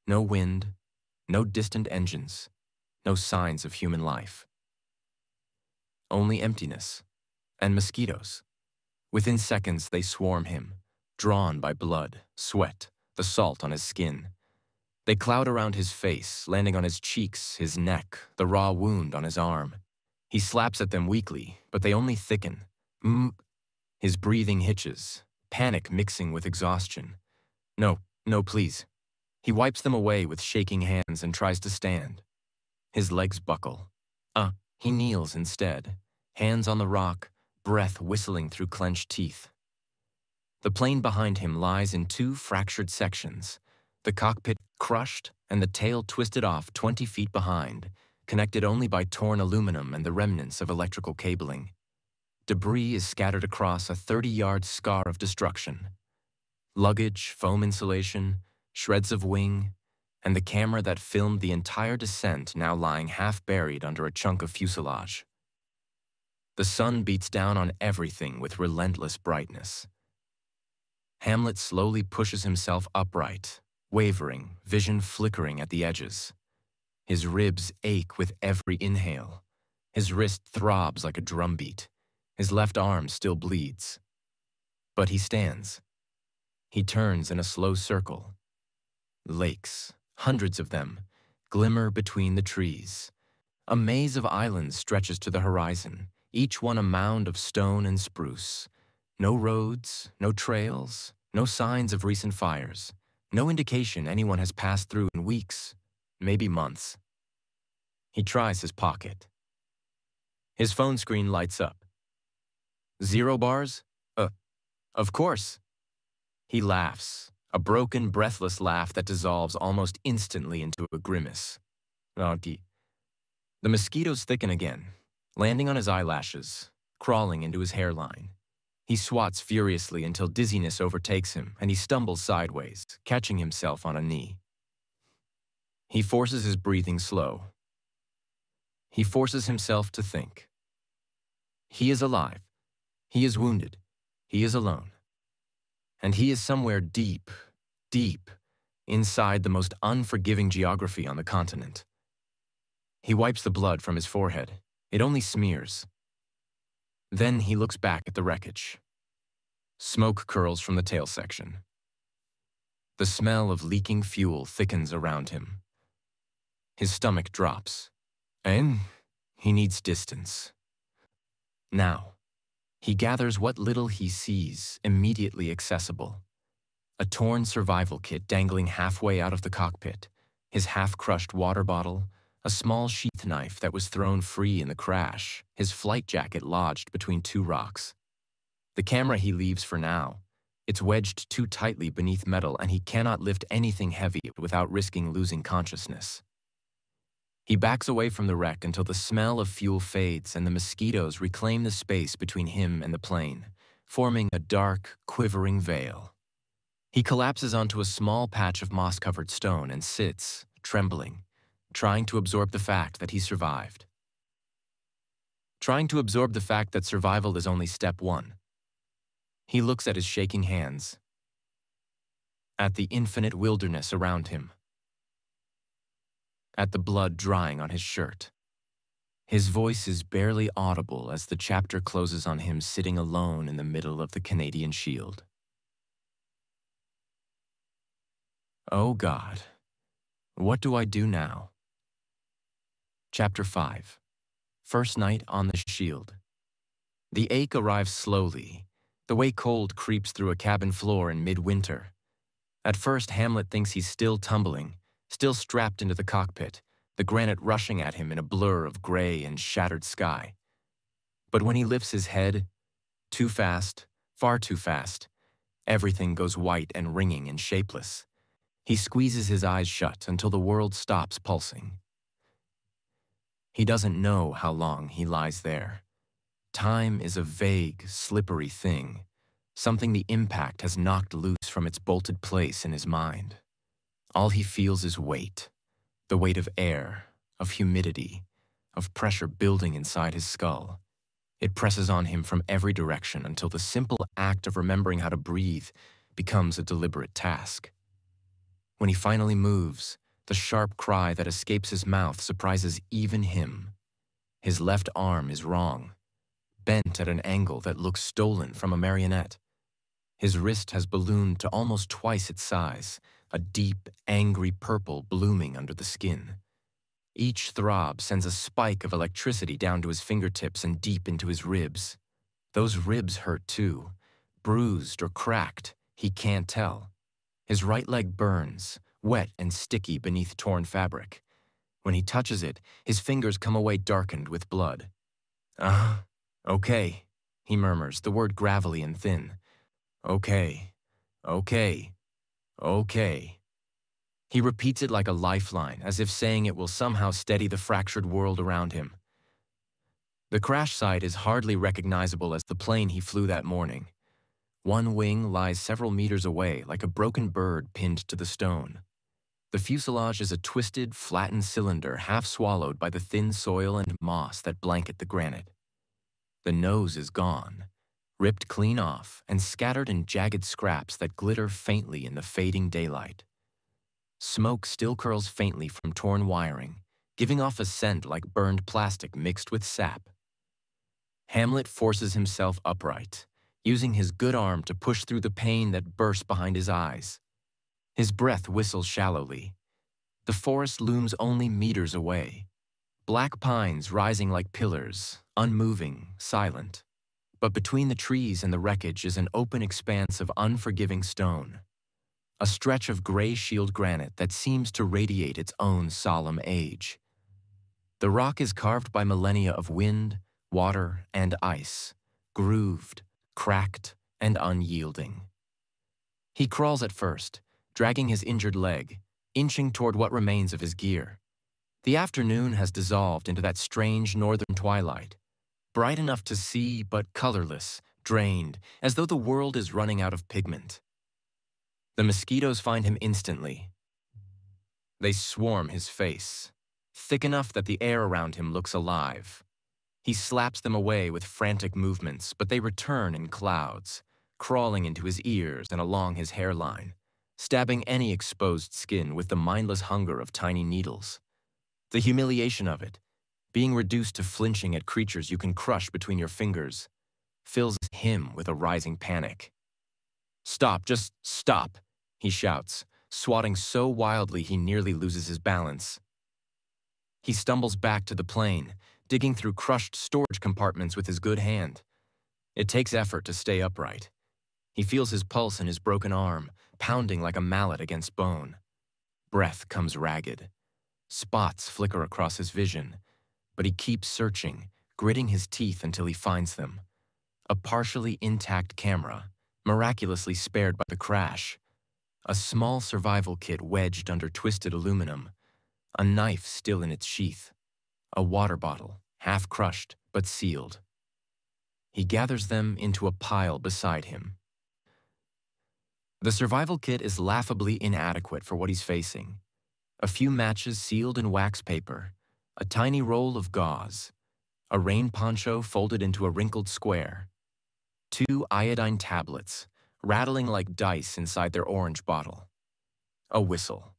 No wind, no distant engines, no signs of human life. Only emptiness and mosquitoes. Within seconds, they swarm him, drawn by blood, sweat, the salt on his skin. They cloud around his face, landing on his cheeks, his neck, the raw wound on his arm. He slaps at them weakly, but they only thicken. His breathing hitches, panic mixing with exhaustion. No, please. He wipes them away with shaking hands and tries to stand. His legs buckle. He kneels instead, hands on the rock, breath whistling through clenched teeth. The plane behind him lies in two fractured sections, the cockpit crushed and the tail twisted off 20 feet behind, connected only by torn aluminum and the remnants of electrical cabling. Debris is scattered across a 30-yard scar of destruction. Luggage, foam insulation, shreds of wing, and the camera that filmed the entire descent now lying half-buried under a chunk of fuselage. The sun beats down on everything with relentless brightness. Hamlet slowly pushes himself upright, wavering, vision flickering at the edges. His ribs ache with every inhale. His wrist throbs like a drumbeat. His left arm still bleeds. But he stands. He turns in a slow circle. Lakes, hundreds of them, glimmer between the trees. A maze of islands stretches to the horizon, each one a mound of stone and spruce. No roads, no trails, no signs of recent fires. No indication anyone has passed through in weeks, maybe months. He tries his pocket. His phone screen lights up. 0 bars? Of course. He laughs, a broken, breathless laugh that dissolves almost instantly into a grimace. The mosquitoes thicken again, landing on his eyelashes, crawling into his hairline. He swats furiously until dizziness overtakes him and he stumbles sideways, catching himself on a knee. He forces his breathing slow. He forces himself to think. He is alive. He is wounded. He is alone. And he is somewhere deep, deep, inside the most unforgiving geography on the continent. He wipes the blood from his forehead. It only smears. Then he looks back at the wreckage. Smoke curls from the tail section. The smell of leaking fuel thickens around him. His stomach drops. And he needs distance. Now, he gathers what little he sees immediately accessible. A torn survival kit dangling halfway out of the cockpit, his half-crushed water bottle, a small sheath knife that was thrown free in the crash, his flight jacket lodged between 2 rocks. The camera he leaves for now. It's wedged too tightly beneath metal and he cannot lift anything heavy without risking losing consciousness. He backs away from the wreck until the smell of fuel fades and the mosquitoes reclaim the space between him and the plane, forming a dark, quivering veil. He collapses onto a small patch of moss-covered stone and sits, trembling, trying to absorb the fact that he survived. Trying to absorb the fact that survival is only step 1. He looks at his shaking hands, at the infinite wilderness around him, at the blood drying on his shirt. His voice is barely audible as the chapter closes on him sitting alone in the middle of the Canadian Shield. Oh God, what do I do now? Chapter 5. First night on the Shield. The ache arrives slowly, the way cold creeps through a cabin floor in midwinter. At first, Hamlet thinks he's still tumbling, still strapped into the cockpit, the granite rushing at him in a blur of gray and shattered sky. But when he lifts his head, too fast, far too fast, everything goes white and ringing and shapeless. He squeezes his eyes shut until the world stops pulsing. He doesn't know how long he lies there. Time is a vague, slippery thing, something the impact has knocked loose from its bolted place in his mind. All he feels is weight, the weight of air, of humidity, of pressure building inside his skull. It presses on him from every direction until the simple act of remembering how to breathe becomes a deliberate task. When he finally moves, the sharp cry that escapes his mouth surprises even him. His left arm is wrong, bent at an angle that looks stolen from a marionette. His wrist has ballooned to almost twice its size, a deep, angry purple blooming under the skin. Each throb sends a spike of electricity down to his fingertips and deep into his ribs. Those ribs hurt too, bruised or cracked, he can't tell. His right leg burns, wet and sticky beneath torn fabric. When he touches it, his fingers come away darkened with blood. Okay, he murmurs, the word gravelly and thin. Okay, okay, okay. He repeats it like a lifeline, as if saying it will somehow steady the fractured world around him. The crash site is hardly recognizable as the plane he flew that morning. One wing lies several meters away like a broken bird pinned to the stone. The fuselage is a twisted, flattened cylinder half swallowed by the thin soil and moss that blanket the granite. The nose is gone, ripped clean off and scattered in jagged scraps that glitter faintly in the fading daylight. Smoke still curls faintly from torn wiring, giving off a scent like burned plastic mixed with sap. Hamlet forces himself upright, using his good arm to push through the pain that bursts behind his eyes. His breath whistles shallowly. The forest looms only meters away. Black pines rising like pillars, unmoving, silent. But between the trees and the wreckage is an open expanse of unforgiving stone. A stretch of gray shield granite that seems to radiate its own solemn age. The rock is carved by millennia of wind, water, and ice, grooved, cracked, and unyielding. He crawls at first, dragging his injured leg, inching toward what remains of his gear. The afternoon has dissolved into that strange northern twilight, bright enough to see but colorless, drained, as though the world is running out of pigment. The mosquitoes find him instantly. They swarm his face, thick enough that the air around him looks alive. He slaps them away with frantic movements, but they return in clouds, crawling into his ears and along his hairline, stabbing any exposed skin with the mindless hunger of tiny needles. The humiliation of it, being reduced to flinching at creatures you can crush between your fingers, fills him with a rising panic. "Stop, just stop," he shouts, swatting so wildly he nearly loses his balance. He stumbles back to the plane, digging through crushed storage compartments with his good hand. It takes effort to stay upright. He feels his pulse in his broken arm, pounding like a mallet against bone. Breath comes ragged. Spots flicker across his vision, but he keeps searching, gritting his teeth until he finds them. A partially intact camera, miraculously spared by the crash. A small survival kit wedged under twisted aluminum. A knife still in its sheath. A water bottle, half crushed but sealed. He gathers them into a pile beside him. The survival kit is laughably inadequate for what he's facing. A few matches sealed in wax paper, a tiny roll of gauze, a rain poncho folded into a wrinkled square, 2 iodine tablets, rattling like dice inside their orange bottle. A whistle.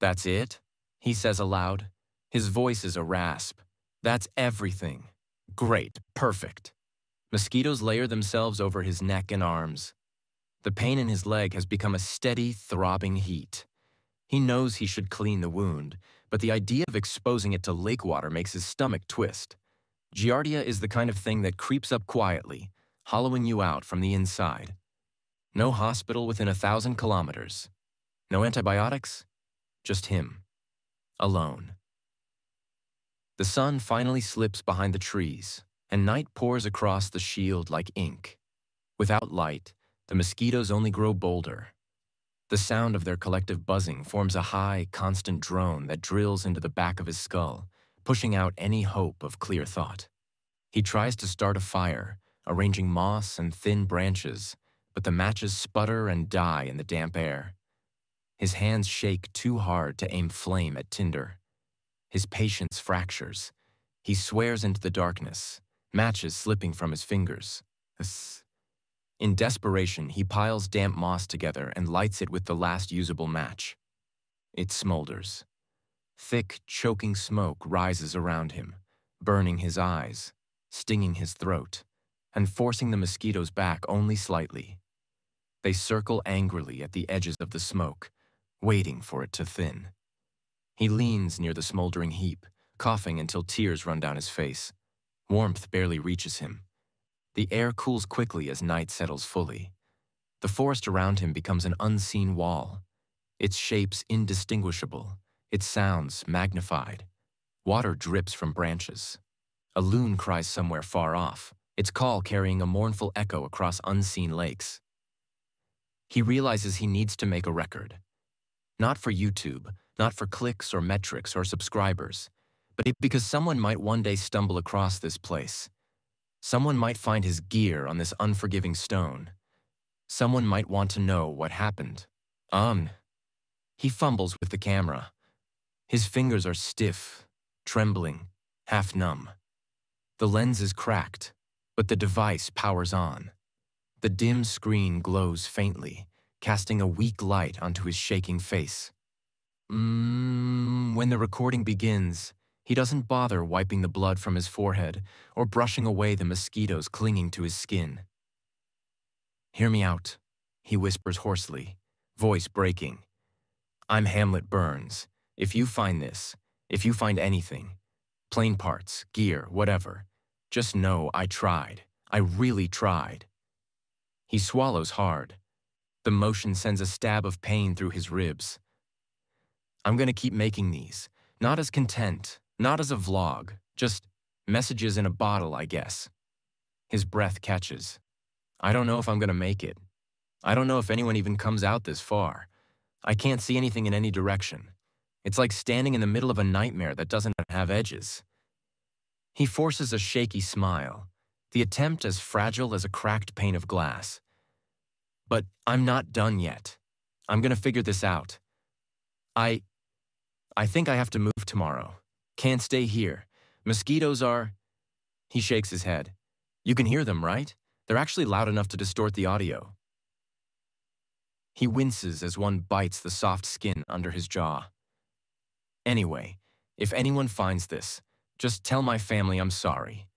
"That's it?" he says aloud. His voice is a rasp. "That's everything. Great, perfect." Mosquitoes layer themselves over his neck and arms. The pain in his leg has become a steady, throbbing heat. He knows he should clean the wound, but the idea of exposing it to lake water makes his stomach twist. Giardia is the kind of thing that creeps up quietly, hollowing you out from the inside. No hospital within 1,000 kilometers. No antibiotics, just him. Alone. The sun finally slips behind the trees, and night pours across the shield like ink. Without light, the mosquitoes only grow bolder. The sound of their collective buzzing forms a high, constant drone that drills into the back of his skull, pushing out any hope of clear thought. He tries to start a fire, arranging moss and thin branches, but the matches sputter and die in the damp air. His hands shake too hard to aim flame at tinder. His patience fractures. He swears into the darkness, matches slipping from his fingers. In desperation, he piles damp moss together and lights it with the last usable match. It smolders. Thick, choking smoke rises around him, burning his eyes, stinging his throat, and forcing the mosquitoes back only slightly. They circle angrily at the edges of the smoke, waiting for it to thin. He leans near the smoldering heap, coughing until tears run down his face. Warmth barely reaches him. The air cools quickly as night settles fully. The forest around him becomes an unseen wall, its shapes indistinguishable, its sounds magnified. Water drips from branches. A loon cries somewhere far off, its call carrying a mournful echo across unseen lakes. He realizes he needs to make a record. Not for YouTube, not for clicks or metrics or subscribers, but because someone might one day stumble across this place. Someone might find his gear on this unforgiving stone. Someone might want to know what happened. He fumbles with the camera. His fingers are stiff, trembling, half numb. The lens is cracked, but the device powers on. The dim screen glows faintly, casting a weak light onto his shaking face. When the recording begins, he doesn't bother wiping the blood from his forehead or brushing away the mosquitoes clinging to his skin. "Hear me out," he whispers hoarsely, voice breaking. "I'm Hamlet Burns. If you find this, if you find anything, plane parts, gear, whatever, just know I tried. I really tried." He swallows hard. The motion sends a stab of pain through his ribs. "I'm gonna keep making these, not as content, not as a vlog, just messages in a bottle, I guess." His breath catches. "I don't know if I'm gonna make it. I don't know if anyone even comes out this far. I can't see anything in any direction. It's like standing in the middle of a nightmare that doesn't have edges." He forces a shaky smile, the attempt as fragile as a cracked pane of glass. "But I'm not done yet. I'm gonna figure this out. I think I have to move tomorrow. Can't stay here. Mosquitoes are—" He shakes his head. "You can hear them, right? They're actually loud enough to distort the audio." He winces as one bites the soft skin under his jaw. "Anyway, if anyone finds this, just tell my family I'm sorry.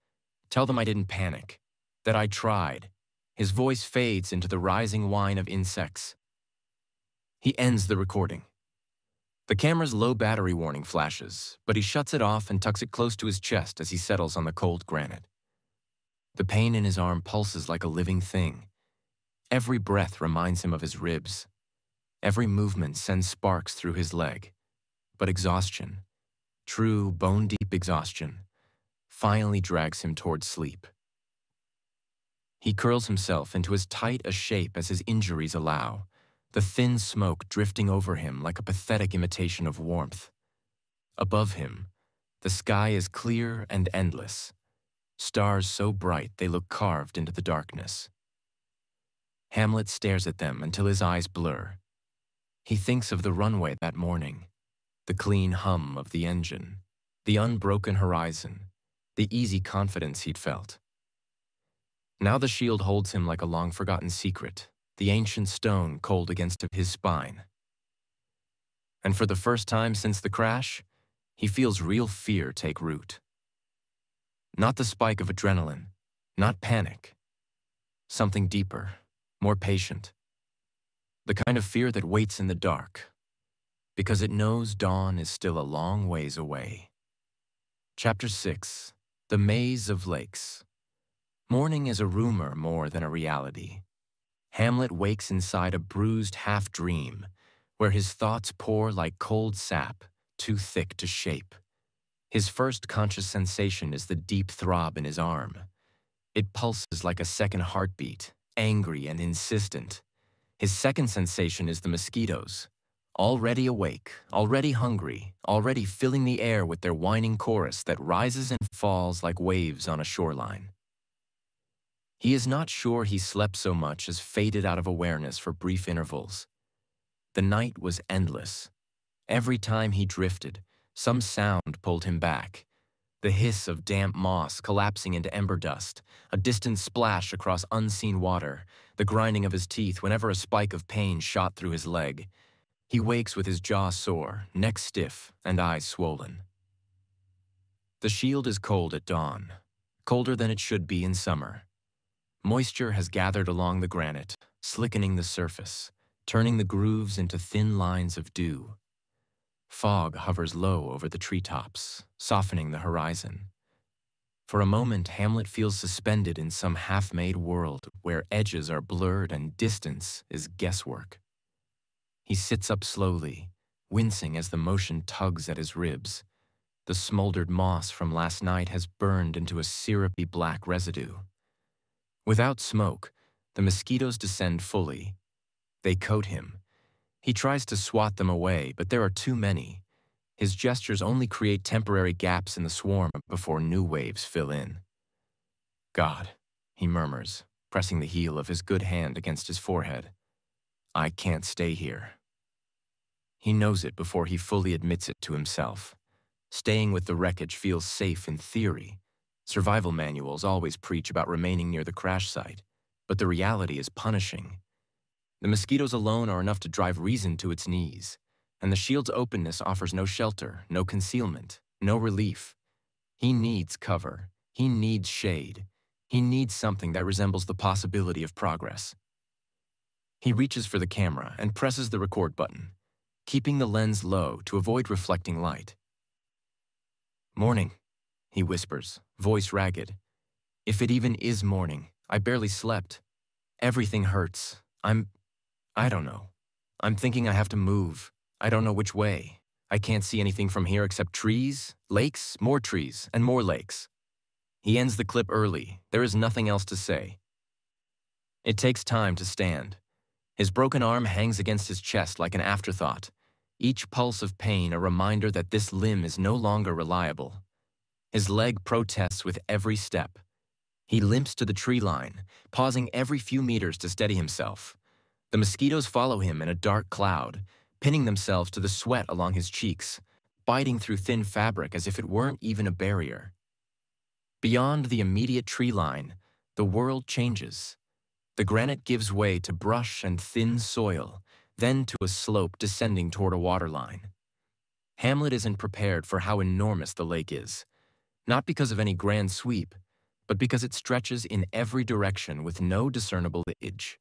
Tell them I didn't panic, that I tried." His voice fades into the rising whine of insects. He ends the recording. The camera's low battery warning flashes, but he shuts it off and tucks it close to his chest as he settles on the cold granite. The pain in his arm pulses like a living thing. Every breath reminds him of his ribs. Every movement sends sparks through his leg. But exhaustion, true bone-deep exhaustion, finally drags him toward sleep. He curls himself into as tight a shape as his injuries allow, the thin smoke drifting over him like a pathetic imitation of warmth. Above him, the sky is clear and endless, stars so bright they look carved into the darkness. Hamlet stares at them until his eyes blur. He thinks of the runway that morning, the clean hum of the engine, the unbroken horizon, the easy confidence he'd felt. Now the shield holds him like a long-forgotten secret, the ancient stone cold against his spine. And for the first time since the crash, he feels real fear take root. Not the spike of adrenaline, not panic. Something deeper, more patient. The kind of fear that waits in the dark, because it knows dawn is still a long ways away. Chapter 6. The Maze of Lakes. Morning is a rumor more than a reality. Hamlet wakes inside a bruised half-dream, where his thoughts pour like cold sap, too thick to shape. His first conscious sensation is the deep throb in his arm. It pulses like a second heartbeat, angry and insistent. His second sensation is the mosquitoes, already awake, already hungry, already filling the air with their whining chorus that rises and falls like waves on a shoreline. He is not sure he slept so much as faded out of awareness for brief intervals. The night was endless. Every time he drifted, some sound pulled him back. The hiss of damp moss collapsing into ember dust, a distant splash across unseen water, the grinding of his teeth whenever a spike of pain shot through his leg. He wakes with his jaw sore, neck stiff, and eyes swollen. The shield is cold at dawn, colder than it should be in summer. Moisture has gathered along the granite, slickening the surface, turning the grooves into thin lines of dew. Fog hovers low over the treetops, softening the horizon. For a moment, Hamlet feels suspended in some half-made world where edges are blurred and distance is guesswork. He sits up slowly, wincing as the motion tugs at his ribs. The smoldered moss from last night has burned into a syrupy black residue. Without smoke, the mosquitoes descend fully. They coat him. He tries to swat them away, but there are too many. His gestures only create temporary gaps in the swarm before new waves fill in. "God," he murmurs, pressing the heel of his good hand against his forehead. "I can't stay here." He knows it before he fully admits it to himself. Staying with the wreckage feels safe in theory. Survival manuals always preach about remaining near the crash site, but the reality is punishing. The mosquitoes alone are enough to drive reason to its knees, and the shield's openness offers no shelter, no concealment, no relief. He needs cover. He needs shade. He needs something that resembles the possibility of progress. He reaches for the camera and presses the record button, keeping the lens low to avoid reflecting light. "Morning," he whispers, voice ragged. "If it even is morning, I barely slept. Everything hurts. I don't know. I'm thinking I have to move. I don't know which way. I can't see anything from here except trees, lakes, more trees, and more lakes." He ends the clip early. There is nothing else to say. It takes time to stand. His broken arm hangs against his chest like an afterthought, each pulse of pain a reminder that this limb is no longer reliable. His leg protests with every step. He limps to the tree line, pausing every few meters to steady himself. The mosquitoes follow him in a dark cloud, pinning themselves to the sweat along his cheeks, biting through thin fabric as if it weren't even a barrier. Beyond the immediate tree line, the world changes. The granite gives way to brush and thin soil, then to a slope descending toward a waterline. Hamlet isn't prepared for how enormous the lake is, not because of any grand sweep, but because it stretches in every direction with no discernible edge.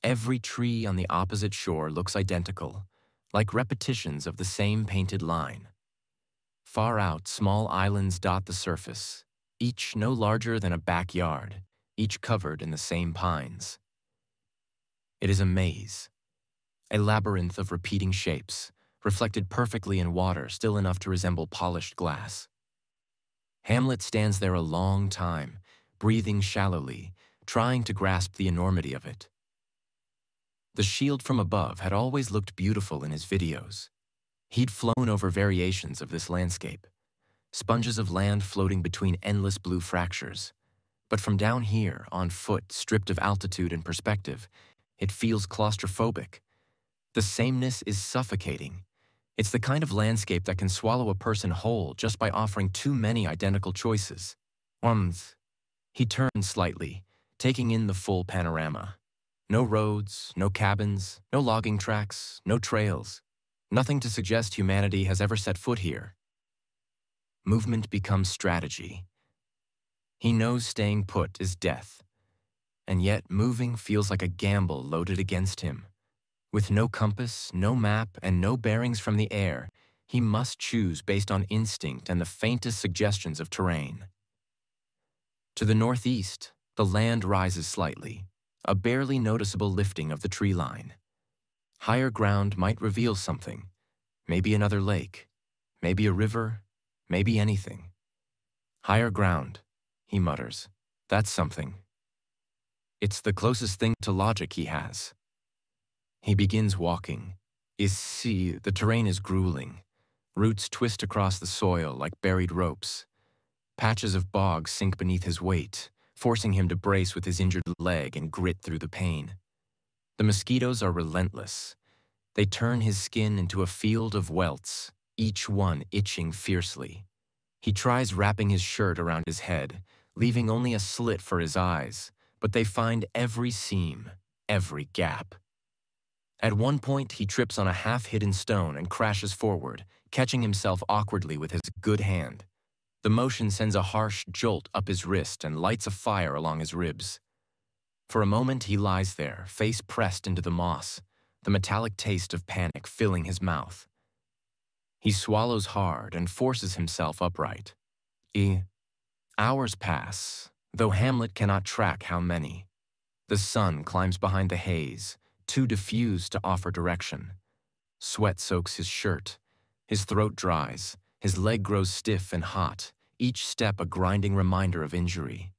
Every tree on the opposite shore looks identical, like repetitions of the same painted line. Far out, small islands dot the surface, each no larger than a backyard, each covered in the same pines. It is a maze, a labyrinth of repeating shapes, reflected perfectly in water still enough to resemble polished glass. Hamlet stands there a long time, breathing shallowly, trying to grasp the enormity of it. The shield from above had always looked beautiful in his videos. He'd flown over variations of this landscape, sponges of land floating between endless blue fractures. But from down here, on foot, stripped of altitude and perspective, it feels claustrophobic. The sameness is suffocating. It's the kind of landscape that can swallow a person whole just by offering too many identical choices. He turns slightly, taking in the full panorama. No roads, no cabins, no logging tracks, no trails. Nothing to suggest humanity has ever set foot here. Movement becomes strategy. He knows staying put is death, and yet moving feels like a gamble loaded against him. With no compass, no map, and no bearings from the air, he must choose based on instinct and the faintest suggestions of terrain. To the northeast, the land rises slightly, a barely noticeable lifting of the tree line. Higher ground might reveal something, maybe another lake, maybe a river, maybe anything. Higher ground, he mutters. That's something. It's the closest thing to logic he has. He begins walking. The terrain is grueling. Roots twist across the soil like buried ropes. Patches of bog sink beneath his weight, forcing him to brace with his injured leg and grit through the pain. The mosquitoes are relentless. They turn his skin into a field of welts, each one itching fiercely. He tries wrapping his shirt around his head, leaving only a slit for his eyes, but they find every seam, every gap. At one point, he trips on a half-hidden stone and crashes forward, catching himself awkwardly with his good hand. The motion sends a harsh jolt up his wrist and lights a fire along his ribs. For a moment, he lies there, face pressed into the moss, the metallic taste of panic filling his mouth. He swallows hard and forces himself upright. Hours pass, though Hamlet cannot track how many. The sun climbs behind the haze, too diffused to offer direction. Sweat soaks his shirt. His throat dries. His leg grows stiff and hot, each step a grinding reminder of injury.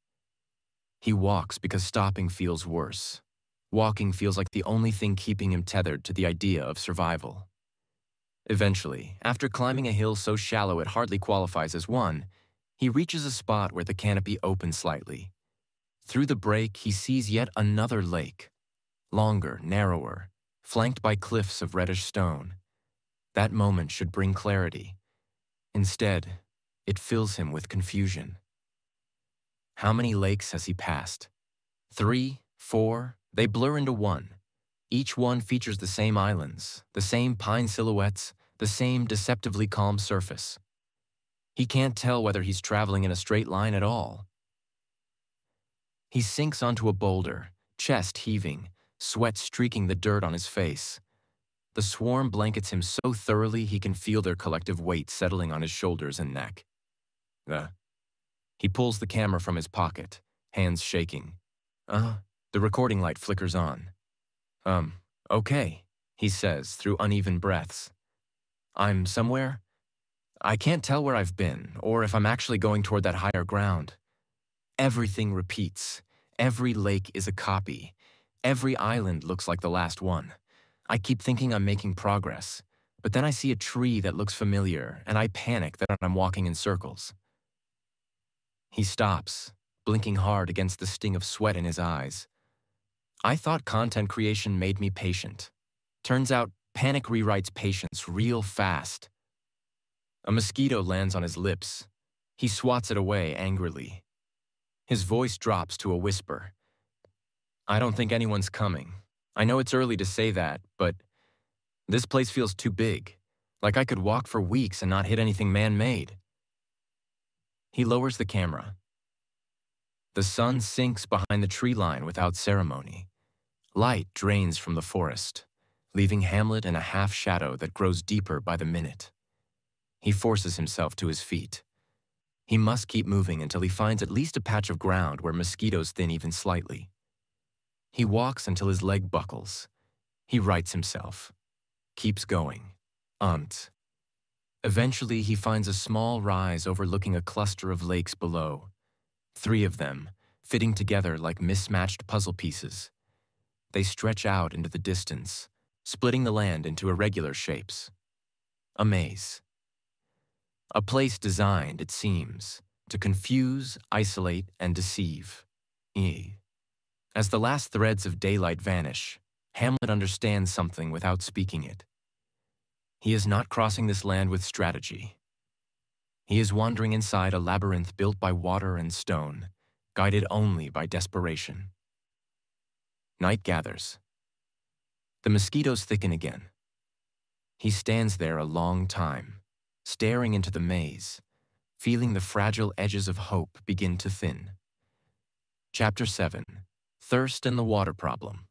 He walks because stopping feels worse. Walking feels like the only thing keeping him tethered to the idea of survival. Eventually, after climbing a hill so shallow it hardly qualifies as one, he reaches a spot where the canopy opens slightly. Through the break, he sees yet another lake, longer, narrower, flanked by cliffs of reddish stone. That moment should bring clarity. Instead, it fills him with confusion. How many lakes has he passed? 3, 4, they blur into one, Each one features the same islands, the same pine silhouettes, the same deceptively calm surface. He can't tell whether he's traveling in a straight line at all. He sinks onto a boulder, chest heaving, sweat streaking the dirt on his face. The swarm blankets him so thoroughly he can feel their collective weight settling on his shoulders and neck. He pulls the camera from his pocket, hands shaking. The recording light flickers on. Okay, he says through uneven breaths. I'm somewhere? I can't tell where I've been, or if I'm actually going toward that higher ground. Everything repeats. Every lake is a copy. Every island looks like the last one. I keep thinking I'm making progress, but then I see a tree that looks familiar, and I panic that I'm walking in circles. He stops, blinking hard against the sting of sweat in his eyes. I thought content creation made me patient. Turns out, panic rewrites patience real fast. A mosquito lands on his lips. He swats it away angrily. His voice drops to a whisper. I don't think anyone's coming. I know it's early to say that, but this place feels too big. Like I could walk for weeks and not hit anything man-made. He lowers the camera. The sun sinks behind the tree line without ceremony. Light drains from the forest, leaving Hamlet in a half-shadow that grows deeper by the minute. He forces himself to his feet. He must keep moving until he finds at least a patch of ground where mosquitoes thin even slightly. He walks until his leg buckles. He rights himself. Keeps going. Eventually, he finds a small rise overlooking a cluster of lakes below. 3 of them, fitting together like mismatched puzzle pieces. They stretch out into the distance, splitting the land into irregular shapes. A maze. A place designed, it seems, to confuse, isolate, and deceive. As the last threads of daylight vanish, Hamlet understands something without speaking it. He is not crossing this land with strategy. He is wandering inside a labyrinth built by water and stone, guided only by desperation. Night gathers. The mosquitoes thicken again. He stands there a long time, staring into the maze, feeling the fragile edges of hope begin to thin. Chapter 7. Thirst and the Water Problem.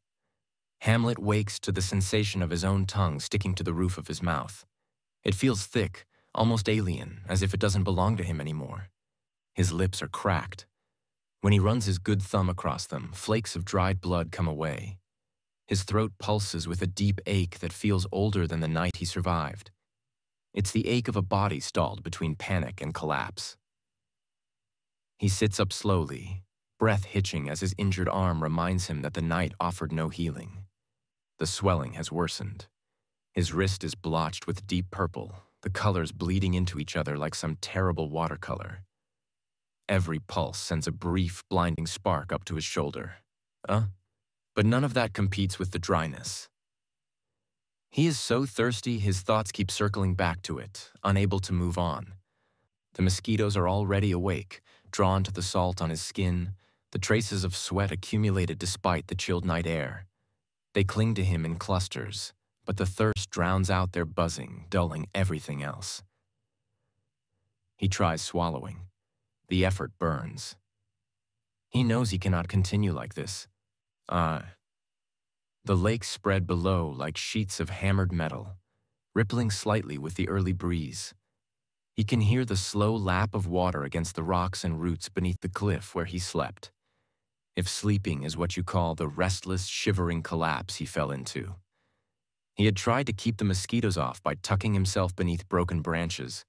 Hamlet wakes to the sensation of his own tongue sticking to the roof of his mouth. It feels thick, almost alien, as if it doesn't belong to him anymore. His lips are cracked. When he runs his good thumb across them, flakes of dried blood come away. His throat pulses with a deep ache that feels older than the night he survived. It's the ache of a body stalled between panic and collapse. He sits up slowly, breath hitching as his injured arm reminds him that the night offered no healing. The swelling has worsened. His wrist is blotched with deep purple, the colors bleeding into each other like some terrible watercolor. Every pulse sends a brief, blinding spark up to his shoulder. But none of that competes with the dryness. He is so thirsty his thoughts keep circling back to it, unable to move on. The mosquitoes are already awake, drawn to the salt on his skin, the traces of sweat accumulated despite the chilled night air. They cling to him in clusters, but the thirst drowns out their buzzing, dulling everything else. He tries swallowing. The effort burns. He knows he cannot continue like this. The lakes spread below like sheets of hammered metal, rippling slightly with the early breeze. He can hear the slow lap of water against the rocks and roots beneath the cliff where he slept. If sleeping is what you call the restless, shivering collapse he fell into. He had tried to keep the mosquitoes off by tucking himself beneath broken branches,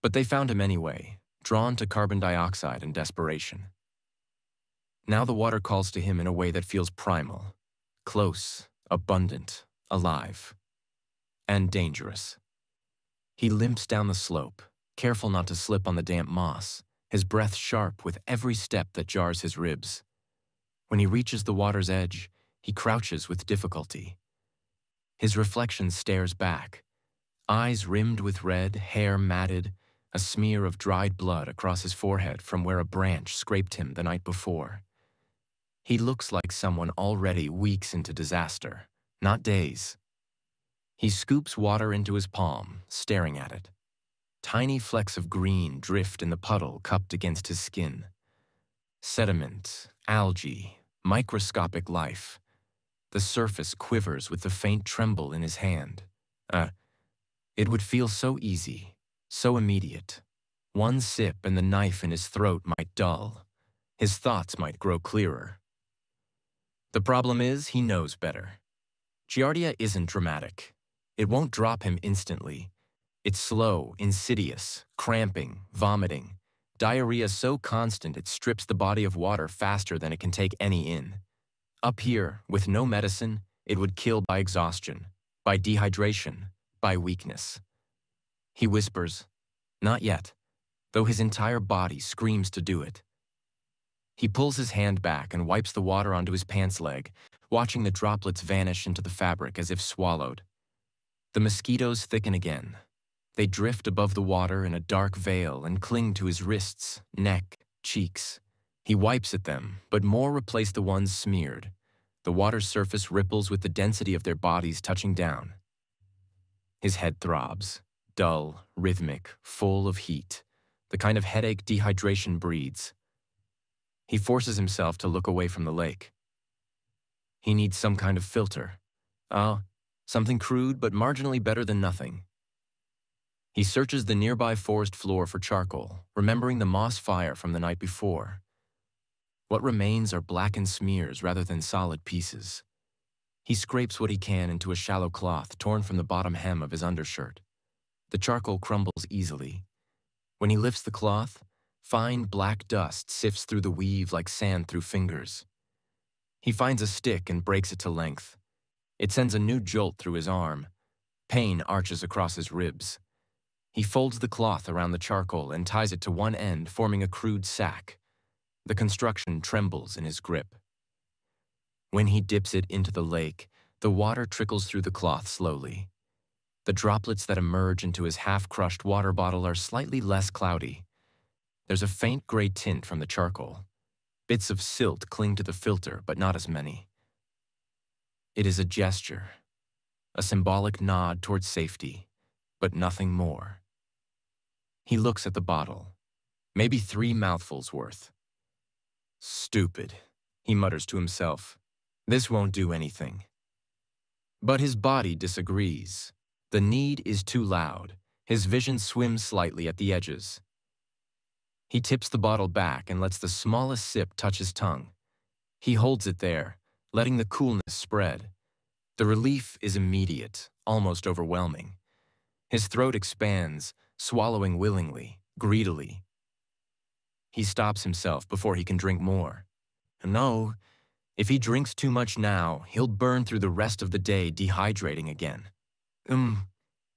but they found him anyway, drawn to carbon dioxide and desperation. Now the water calls to him in a way that feels primal, close, abundant, alive, and dangerous. He limps down the slope, careful not to slip on the damp moss, his breath sharp with every step that jars his ribs. When he reaches the water's edge, he crouches with difficulty. His reflection stares back, eyes rimmed with red, hair matted, a smear of dried blood across his forehead from where a branch scraped him the night before. He looks like someone already weeks into disaster, not days. He scoops water into his palm, staring at it. Tiny flecks of green drift in the puddle cupped against his skin. Sediment, algae, microscopic life. The surface quivers with the faint tremble in his hand. It would feel so easy, so immediate. One sip and the knife in his throat might dull. His thoughts might grow clearer. The problem is, he knows better. Giardia isn't dramatic. It won't drop him instantly. It's slow, insidious, cramping, vomiting. Diarrhea so constant it strips the body of water faster than it can take any in. Up here, with no medicine, it would kill by exhaustion, by dehydration, by weakness. He whispers, "Not yet," though his entire body screams to do it. He pulls his hand back and wipes the water onto his pants leg, watching the droplets vanish into the fabric as if swallowed. The mosquitoes thicken again. They drift above the water in a dark veil and cling to his wrists, neck, cheeks. He wipes at them, but more replace the ones smeared. The water's surface ripples with the density of their bodies touching down. His head throbs, dull, rhythmic, full of heat, the kind of headache dehydration breeds. He forces himself to look away from the lake. He needs some kind of filter. Something crude but marginally better than nothing. He searches the nearby forest floor for charcoal, remembering the moss fire from the night before. What remains are blackened smears rather than solid pieces. He scrapes what he can into a shallow cloth torn from the bottom hem of his undershirt. The charcoal crumbles easily. When he lifts the cloth, fine black dust sifts through the weave like sand through fingers. He finds a stick and breaks it to length. It sends a new jolt through his arm. Pain arches across his ribs. He folds the cloth around the charcoal and ties it to one end, forming a crude sack. The construction trembles in his grip. When he dips it into the lake, the water trickles through the cloth slowly. The droplets that emerge into his half-crushed water bottle are slightly less cloudy. There's a faint gray tint from the charcoal. Bits of silt cling to the filter, but not as many. It is a gesture, a symbolic nod towards safety, but nothing more. He looks at the bottle, maybe 3 mouthfuls worth. "Stupid," he mutters to himself. "This won't do anything." But his body disagrees. The need is too loud. His vision swims slightly at the edges. He tips the bottle back and lets the smallest sip touch his tongue. He holds it there, letting the coolness spread. The relief is immediate, almost overwhelming. His throat expands, swallowing willingly, greedily. He stops himself before he can drink more. No, if he drinks too much now, he'll burn through the rest of the day dehydrating again.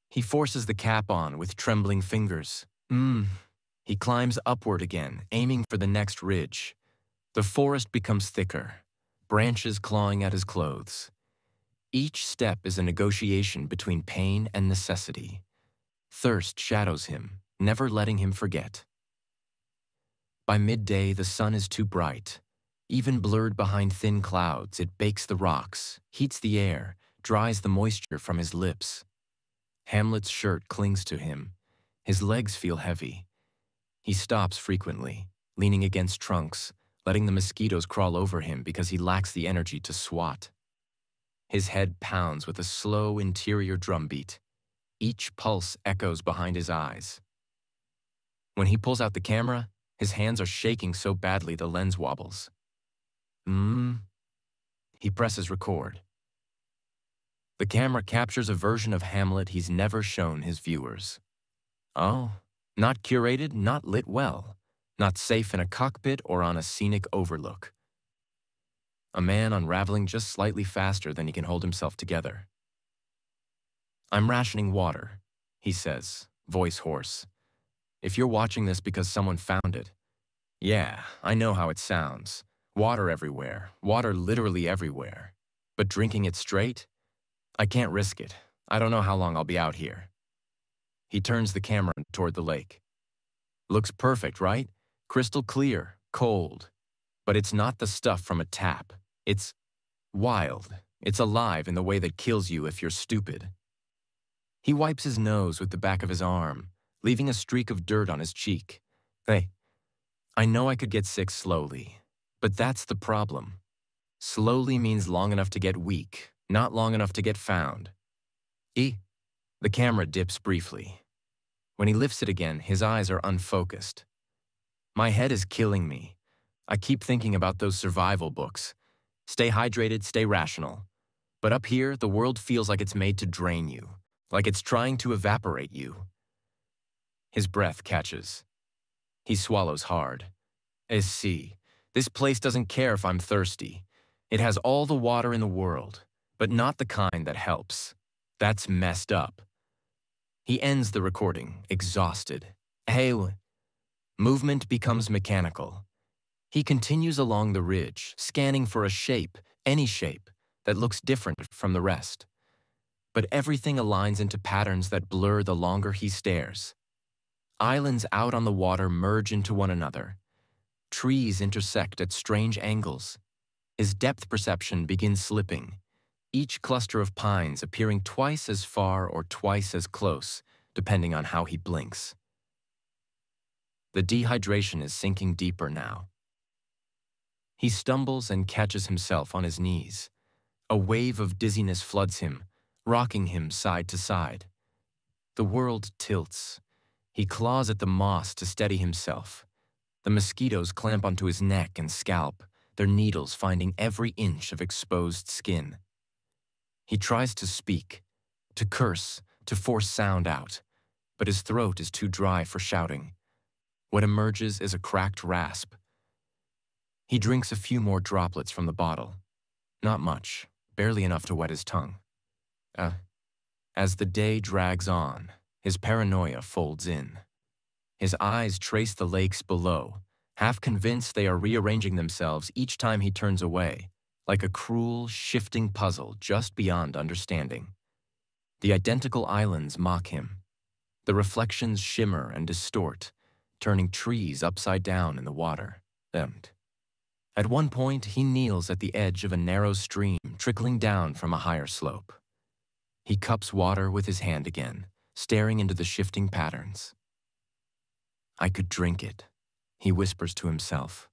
He forces the cap on with trembling fingers. He climbs upward again, aiming for the next ridge. The forest becomes thicker, branches clawing at his clothes. Each step is a negotiation between pain and necessity. Thirst shadows him, never letting him forget. By midday, the sun is too bright. Even blurred behind thin clouds, it bakes the rocks, heats the air, dries the moisture from his lips. Hamlet's shirt clings to him. His legs feel heavy. He stops frequently, leaning against trunks, letting the mosquitoes crawl over him because he lacks the energy to swat. His head pounds with a slow interior drumbeat. Each pulse echoes behind his eyes. When he pulls out the camera, his hands are shaking so badly the lens wobbles. He presses record. The camera captures a version of Hamlet he's never shown his viewers. Not curated, not lit well, not safe in a cockpit or on a scenic overlook. A man unraveling just slightly faster than he can hold himself together. "I'm rationing water," he says, voice hoarse. "If you're watching this because someone found it, yeah, I know how it sounds. Water everywhere, water literally everywhere. But drinking it straight? I can't risk it. I don't know how long I'll be out here." He turns the camera toward the lake. Looks perfect, right? Crystal clear, cold. But it's not the stuff from a tap. It's wild, It's alive in the way that kills you if you're stupid. He wipes his nose with the back of his arm, leaving a streak of dirt on his cheek. Hey, I know I could get sick slowly, but that's the problem. Slowly means long enough to get weak, not long enough to get found. The camera dips briefly. When he lifts it again, his eyes are unfocused. My head is killing me. I keep thinking about those survival books. Stay hydrated, stay rational. But up here, the world feels like it's made to drain you, like it's trying to evaporate you. His breath catches. He swallows hard. See, this place doesn't care if I'm thirsty. It has all the water in the world, but not the kind that helps. That's messed up. He ends the recording, exhausted. Movement becomes mechanical. He continues along the ridge, scanning for a shape, any shape, that looks different from the rest. But everything aligns into patterns that blur the longer he stares. Islands out on the water merge into one another. Trees intersect at strange angles. His depth perception begins slipping, each cluster of pines appearing twice as far or twice as close, depending on how he blinks. The dehydration is sinking deeper now. He stumbles and catches himself on his knees. A wave of dizziness floods him, rocking him side to side. The world tilts. He claws at the moss to steady himself. The mosquitoes clamp onto his neck and scalp, their needles finding every inch of exposed skin. He tries to speak, to curse, to force sound out, but his throat is too dry for shouting. What emerges is a cracked rasp. He drinks a few more droplets from the bottle. Not much, barely enough to wet his tongue. As the day drags on, his paranoia folds in. His eyes trace the lakes below, half convinced they are rearranging themselves each time he turns away, like a cruel, shifting puzzle just beyond understanding. The identical islands mock him. The reflections shimmer and distort, turning trees upside down in the water. At one point, he kneels at the edge of a narrow stream trickling down from a higher slope. He cups water with his hand again, staring into the shifting patterns. I could drink it, he whispers to himself.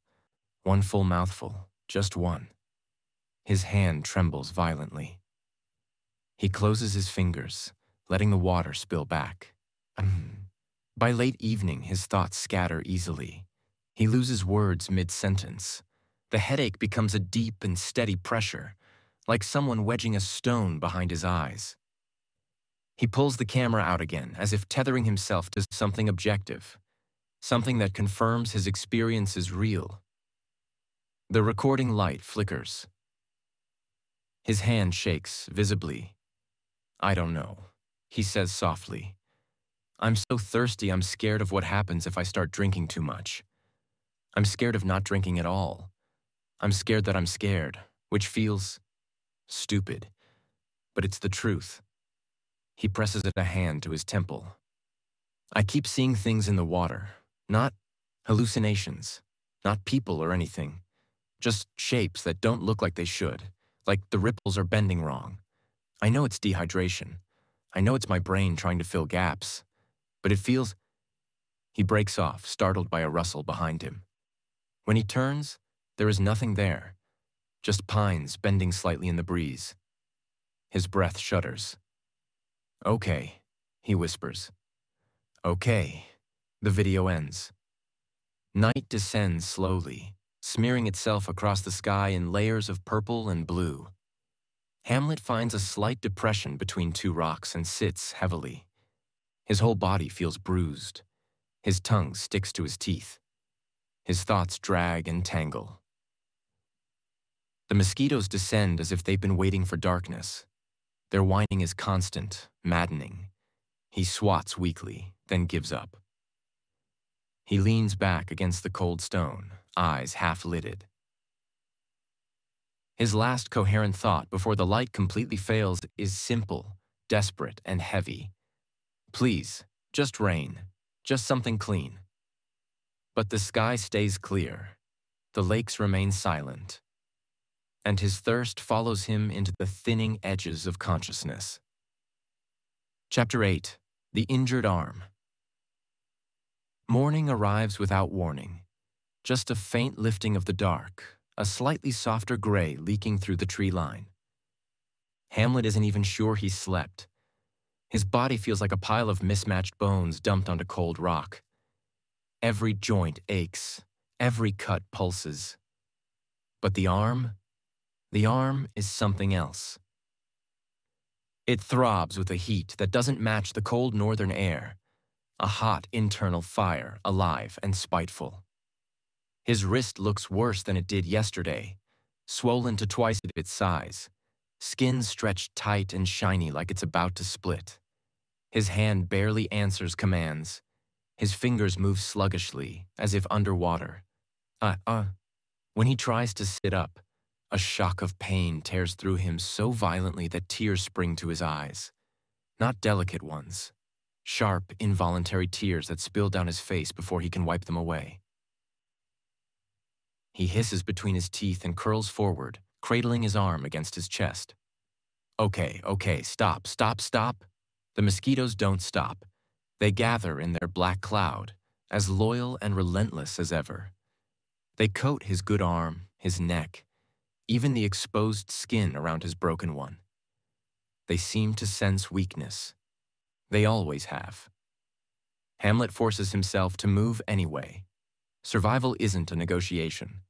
One full mouthful, just one. His hand trembles violently. He closes his fingers, letting the water spill back. By late evening, his thoughts scatter easily. He loses words mid-sentence. The headache becomes a deep and steady pressure, like someone wedging a stone behind his eyes. He pulls the camera out again, as if tethering himself to something objective, something that confirms his experience is real. The recording light flickers. His hand shakes, visibly. I don't know, he says softly. I'm so thirsty I'm scared of what happens if I start drinking too much. I'm scared of not drinking at all. I'm scared that I'm scared, which feels stupid, but it's the truth. He presses a hand to his temple. I keep seeing things in the water, not hallucinations, not people or anything, just shapes that don't look like they should, like the ripples are bending wrong. I know it's dehydration. I know it's my brain trying to fill gaps, but it feels... He breaks off, startled by a rustle behind him. When he turns, there is nothing there, just pines bending slightly in the breeze. His breath shudders. Okay, he whispers. Okay. The video ends. Night descends slowly, smearing itself across the sky in layers of purple and blue. Hamlet finds a slight depression between two rocks and sits heavily. His whole body feels bruised. His tongue sticks to his teeth. His thoughts drag and tangle. The mosquitoes descend as if they've been waiting for darkness. Their whining is constant, maddening. He swats weakly, then gives up. He leans back against the cold stone, eyes half-lidded. His last coherent thought before the light completely fails is simple, desperate, and heavy. Please, just rain, just something clean. But the sky stays clear. The lakes remain silent. and his thirst follows him into the thinning edges of consciousness. Chapter 8. The Injured Arm. Morning arrives without warning. Just a faint lifting of the dark, a slightly softer gray leaking through the tree line. Hamlet isn't even sure he slept. His body feels like a pile of mismatched bones dumped onto cold rock. Every joint aches, every cut pulses. But the arm is something else. It throbs with a heat that doesn't match the cold northern air, a hot internal fire, alive and spiteful. His wrist looks worse than it did yesterday, swollen to twice its size, skin stretched tight and shiny like it's about to split. His hand barely answers commands. His fingers move sluggishly, as if underwater. When he tries to sit up, a shock of pain tears through him so violently that tears spring to his eyes. Not delicate ones. Sharp, involuntary tears that spill down his face before he can wipe them away. He hisses between his teeth and curls forward, cradling his arm against his chest. Okay, stop. The mosquitoes don't stop. They gather in their black cloud, as loyal and relentless as ever. They coat his good arm, his neck, even the exposed skin around his broken one. They seem to sense weakness. They always have. Hamlet forces himself to move anyway. Survival isn't a negotiation.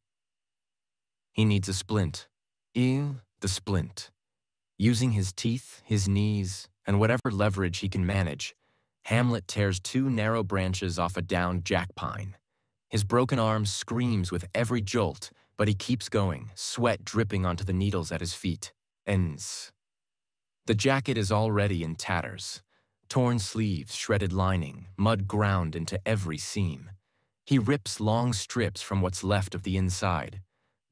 He needs a splint. The splint. Using his teeth, his knees, and whatever leverage he can manage, Hamlet tears 2 narrow branches off a downed jack pine. His broken arm screams with every jolt, but he keeps going, sweat dripping onto the needles at his feet. Ends. The jacket is already in tatters. Torn sleeves, shredded lining, mud ground into every seam. He rips long strips from what's left of the inside.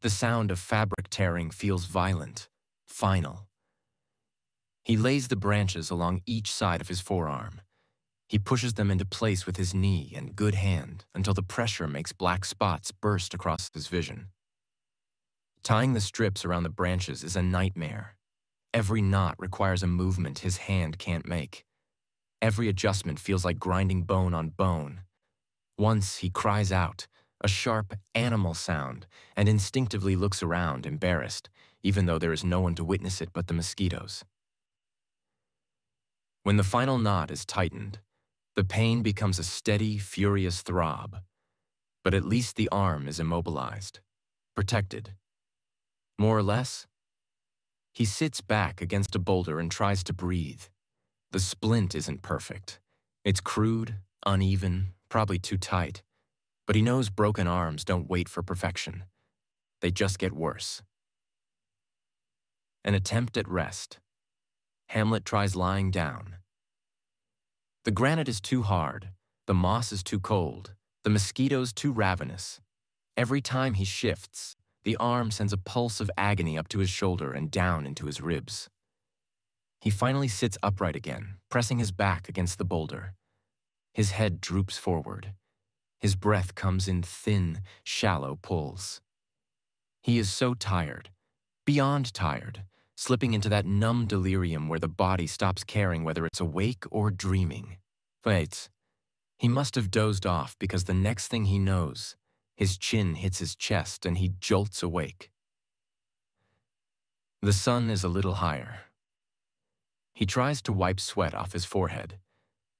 The sound of fabric tearing feels violent, final. He lays the branches along each side of his forearm. He pushes them into place with his knee and good hand until the pressure makes black spots burst across his vision. Tying the strips around the branches is a nightmare. Every knot requires a movement his hand can't make. Every adjustment feels like grinding bone on bone. Once he cries out, a sharp animal sound, and instinctively looks around, embarrassed, even though there is no one to witness it but the mosquitoes. When the final knot is tightened, the pain becomes a steady, furious throb. But at least the arm is immobilized, protected. More or less, he sits back against a boulder and tries to breathe. The splint isn't perfect. It's crude, uneven, probably too tight. But he knows broken arms don't wait for perfection. They just get worse. An attempt at rest. Hamlet tries lying down. The granite is too hard, the moss is too cold, the mosquitoes too ravenous. Every time he shifts, the arm sends a pulse of agony up to his shoulder and down into his ribs. He finally sits upright again, pressing his back against the boulder. His head droops forward. His breath comes in thin, shallow pulls. He is so tired, beyond tired, slipping into that numb delirium where the body stops caring whether it's awake or dreaming. Wait, he must have dozed off because the next thing he knows, his chin hits his chest and he jolts awake. The sun is a little higher. He tries to wipe sweat off his forehead.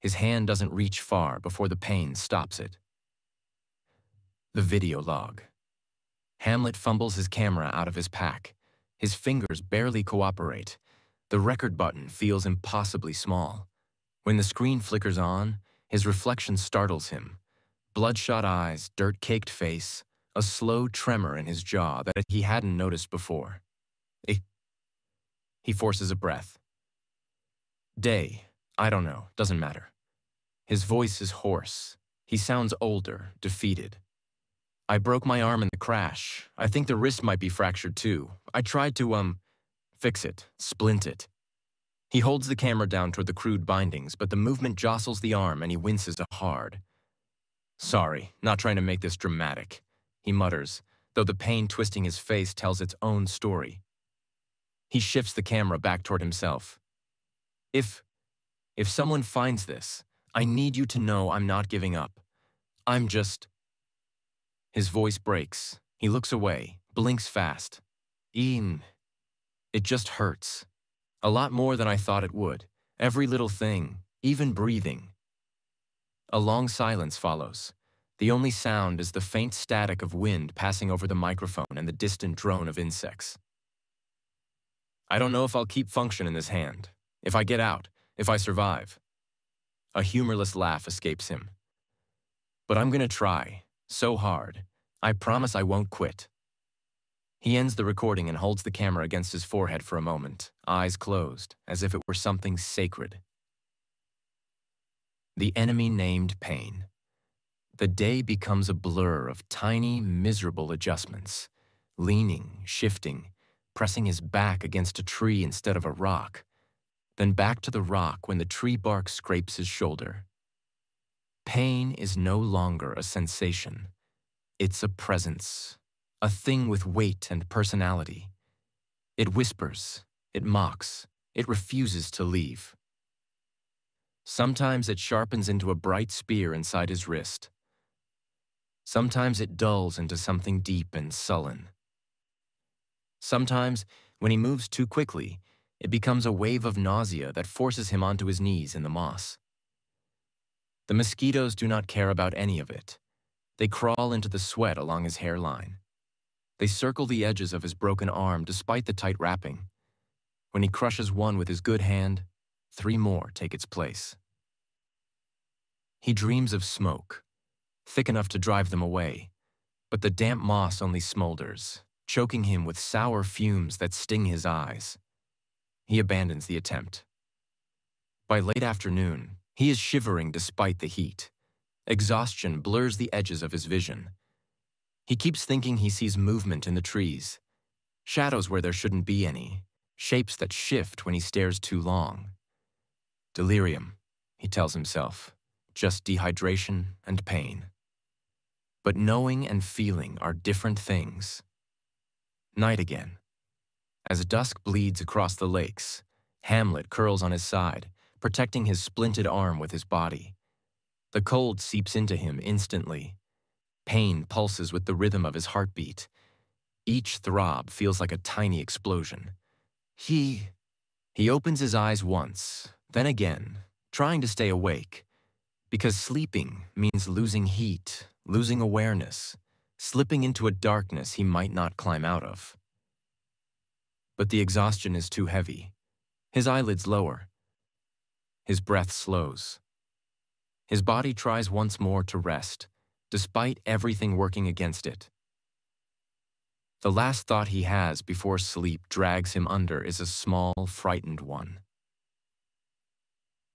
His hand doesn't reach far before the pain stops it. The video log. Hamlet fumbles his camera out of his pack. His fingers barely cooperate. The record button feels impossibly small. When the screen flickers on, his reflection startles him. Bloodshot eyes, dirt-caked face, a slow tremor in his jaw that he hadn't noticed before. He forces a breath. Day, I don't know, doesn't matter. His voice is hoarse. He sounds older, defeated. I broke my arm in the crash. I think the wrist might be fractured too. I tried to, fix it, splint it. He holds the camera down toward the crude bindings, but the movement jostles the arm and he winces hard. Sorry, not trying to make this dramatic, he mutters, though the pain twisting his face tells its own story. He shifts the camera back toward himself. If someone finds this, I need you to know I'm not giving up. I'm just... His voice breaks. He looks away, blinks fast. It just hurts. A lot more than I thought it would. Every little thing, even breathing. A long silence follows. The only sound is the faint static of wind passing over the microphone and the distant drone of insects. I don't know if I'll keep function in this hand. If I get out, if I survive. A humorless laugh escapes him. But I'm gonna try, so hard. I promise I won't quit. He ends the recording and holds the camera against his forehead for a moment, eyes closed, as if it were something sacred. The enemy named pain. The day becomes a blur of tiny, miserable adjustments, leaning, shifting, pressing his back against a tree instead of a rock, then back to the rock when the tree bark scrapes his shoulder. Pain is no longer a sensation. It's a presence, a thing with weight and personality. It whispers, it mocks, it refuses to leave. Sometimes it sharpens into a bright spear inside his wrist. Sometimes it dulls into something deep and sullen. Sometimes, when he moves too quickly, it becomes a wave of nausea that forces him onto his knees in the moss. The mosquitoes do not care about any of it. They crawl into the sweat along his hairline. They circle the edges of his broken arm despite the tight wrapping. When he crushes one with his good hand, 3 more take its place. He dreams of smoke, thick enough to drive them away, but the damp moss only smolders, choking him with sour fumes that sting his eyes. He abandons the attempt. By late afternoon, he is shivering despite the heat. Exhaustion blurs the edges of his vision. He keeps thinking he sees movement in the trees, shadows where there shouldn't be any, shapes that shift when he stares too long. Delirium, he tells himself, just dehydration and pain. But knowing and feeling are different things. Night again. As dusk bleeds across the lakes, Hamlet curls on his side, protecting his splinted arm with his body. The cold seeps into him instantly. Pain pulses with the rhythm of his heartbeat. Each throb feels like a tiny explosion. He opens his eyes once, then again, trying to stay awake, because sleeping means losing heat, losing awareness, slipping into a darkness he might not climb out of. But the exhaustion is too heavy. His eyelids lower. His breath slows. His body tries once more to rest, despite everything working against it. The last thought he has before sleep drags him under is a small, frightened one.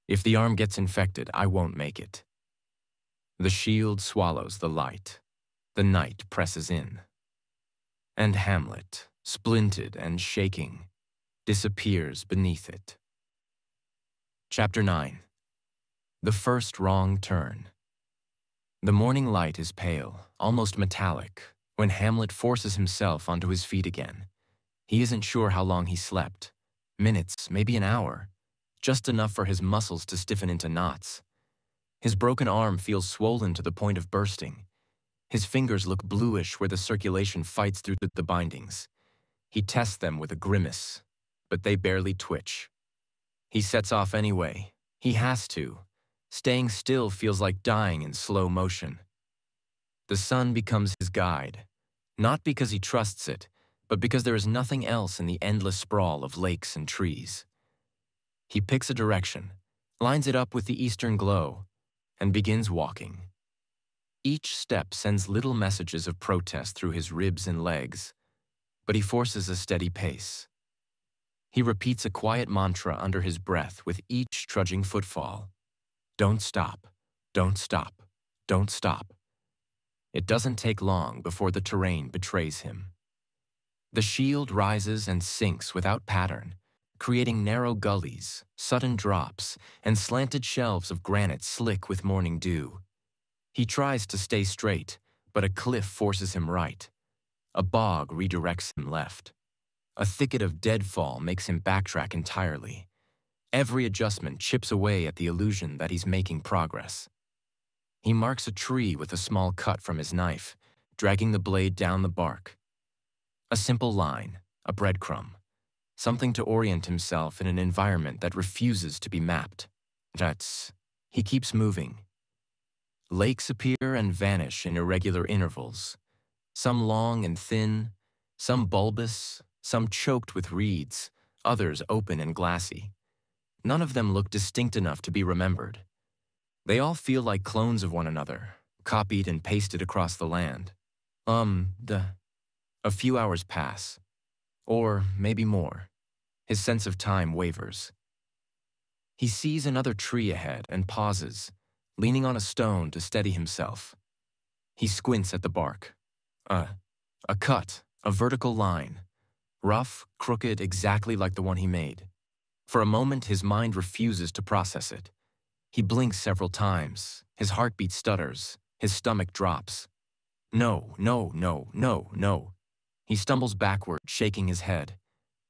If the arm gets infected, I won't make it. The shield swallows the light. The night presses in. And Hamlet, splinted and shaking, disappears beneath it. Chapter 9. The first wrong turn. The morning light is pale, almost metallic, when Hamlet forces himself onto his feet again. He isn't sure how long he slept. Minutes, maybe an hour. Just enough for his muscles to stiffen into knots. His broken arm feels swollen to the point of bursting. His fingers look bluish where the circulation fights through the bindings. He tests them with a grimace, but they barely twitch. He sets off anyway. He has to. Staying still feels like dying in slow motion. The sun becomes his guide, not because he trusts it, but because there is nothing else in the endless sprawl of lakes and trees. He picks a direction, lines it up with the eastern glow, and begins walking. Each step sends little messages of protest through his ribs and legs, but he forces a steady pace. He repeats a quiet mantra under his breath with each trudging footfall. Don't stop, don't stop, don't stop. It doesn't take long before the terrain betrays him. The shield rises and sinks without pattern, creating narrow gullies, sudden drops, and slanted shelves of granite slick with morning dew. He tries to stay straight, but a cliff forces him right. A bog redirects him left. A thicket of deadfall makes him backtrack entirely. Every adjustment chips away at the illusion that he's making progress. He marks a tree with a small cut from his knife, dragging the blade down the bark. A simple line, a breadcrumb, something to orient himself in an environment that refuses to be mapped. He keeps moving. Lakes appear and vanish in irregular intervals, some long and thin, some bulbous, some choked with reeds, others open and glassy. None of them look distinct enough to be remembered. They all feel like clones of one another, copied and pasted across the land. A few hours pass, or maybe more. His sense of time wavers. He sees another tree ahead and pauses, leaning on a stone to steady himself. He squints at the bark. A cut, a vertical line, rough, crooked, exactly like the one he made. For a moment, his mind refuses to process it. He blinks several times, his heartbeat stutters, his stomach drops. No, no, no, no, no. He stumbles backward, shaking his head.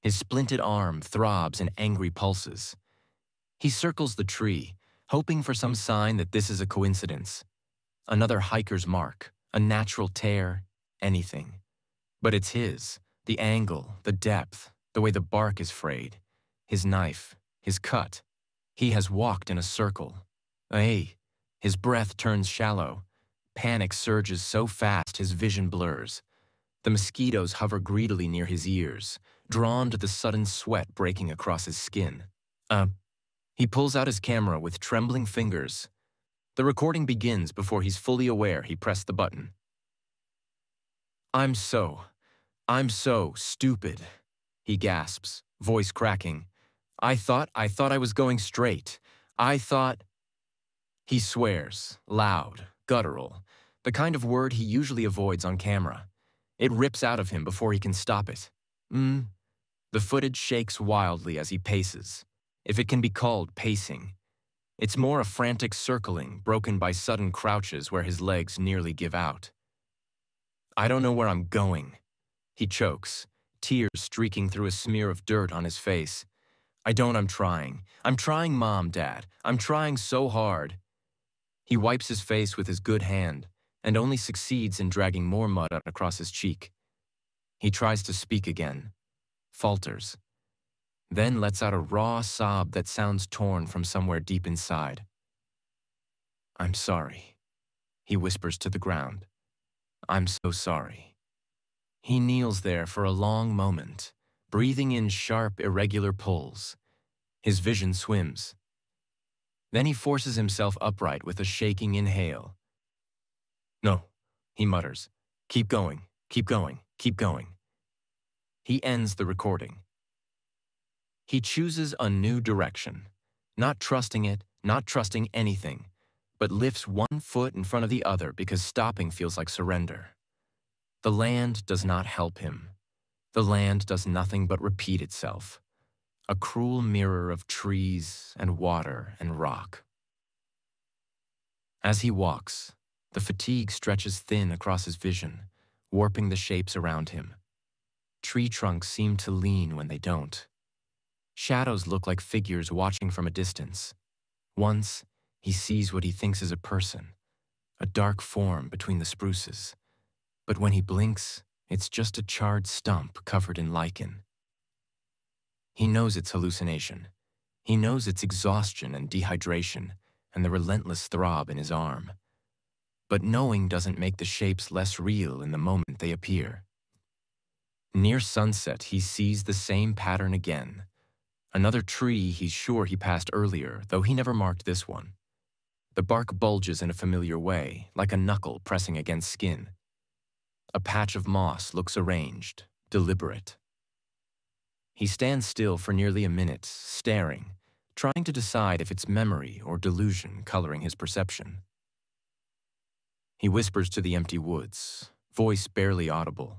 His splinted arm throbs in angry pulses. He circles the tree, hoping for some sign that this is a coincidence. Another hiker's mark, a natural tear, anything. But it's his, the angle, the depth, the way the bark is frayed, his knife, his cut. He has walked in a circle. His breath turns shallow. Panic surges so fast his vision blurs. The mosquitoes hover greedily near his ears, drawn to the sudden sweat breaking across his skin. He pulls out his camera with trembling fingers. The recording begins before he's fully aware he pressed the button. I'm so stupid, he gasps, voice cracking. I thought I was going straight. I thought... He swears, loud, guttural, the kind of word he usually avoids on camera. It rips out of him before he can stop it. The footage shakes wildly as he paces, if it can be called pacing. It's more a frantic circling, broken by sudden crouches where his legs nearly give out. I don't know where I'm going. He chokes, tears streaking through a smear of dirt on his face. I'm trying. I'm trying, Mom, Dad. I'm trying so hard. He wipes his face with his good hand and only succeeds in dragging more mud out across his cheek. He tries to speak again, falters, then lets out a raw sob that sounds torn from somewhere deep inside. I'm sorry, he whispers to the ground. I'm so sorry. He kneels there for a long moment, breathing in sharp, irregular pulls. His vision swims. Then he forces himself upright with a shaking inhale. No, he mutters. Keep going, keep going, keep going. He ends the recording. He chooses a new direction, not trusting it, not trusting anything, but lifts one foot in front of the other because stopping feels like surrender. The land does not help him. The land does nothing but repeat itself, a cruel mirror of trees and water and rock. As he walks, the fatigue stretches thin across his vision, warping the shapes around him. Tree trunks seem to lean when they don't. Shadows look like figures watching from a distance. Once, he sees what he thinks is a person, a dark form between the spruces. But when he blinks, it's just a charred stump covered in lichen. He knows it's hallucination. He knows it's exhaustion and dehydration and the relentless throb in his arm. But knowing doesn't make the shapes less real in the moment they appear. Near sunset, he sees the same pattern again. Another tree he's sure he passed earlier, though he never marked this one. The bark bulges in a familiar way, like a knuckle pressing against skin. A patch of moss looks arranged, deliberate. He stands still for nearly a minute, staring, trying to decide if it's memory or delusion coloring his perception. He whispers to the empty woods, voice barely audible.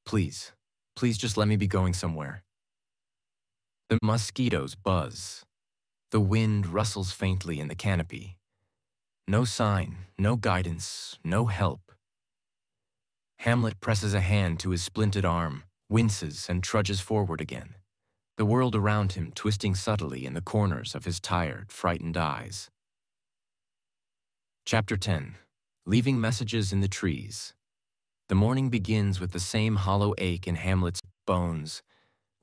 Please just let me be going somewhere. The mosquitoes buzz. The wind rustles faintly in the canopy. No sign, no guidance, no help. Hamlet presses a hand to his splinted arm, winces, and trudges forward again, the world around him twisting subtly in the corners of his tired, frightened eyes. Chapter 10. Leaving Messages in the Trees. The morning begins with the same hollow ache in Hamlet's bones,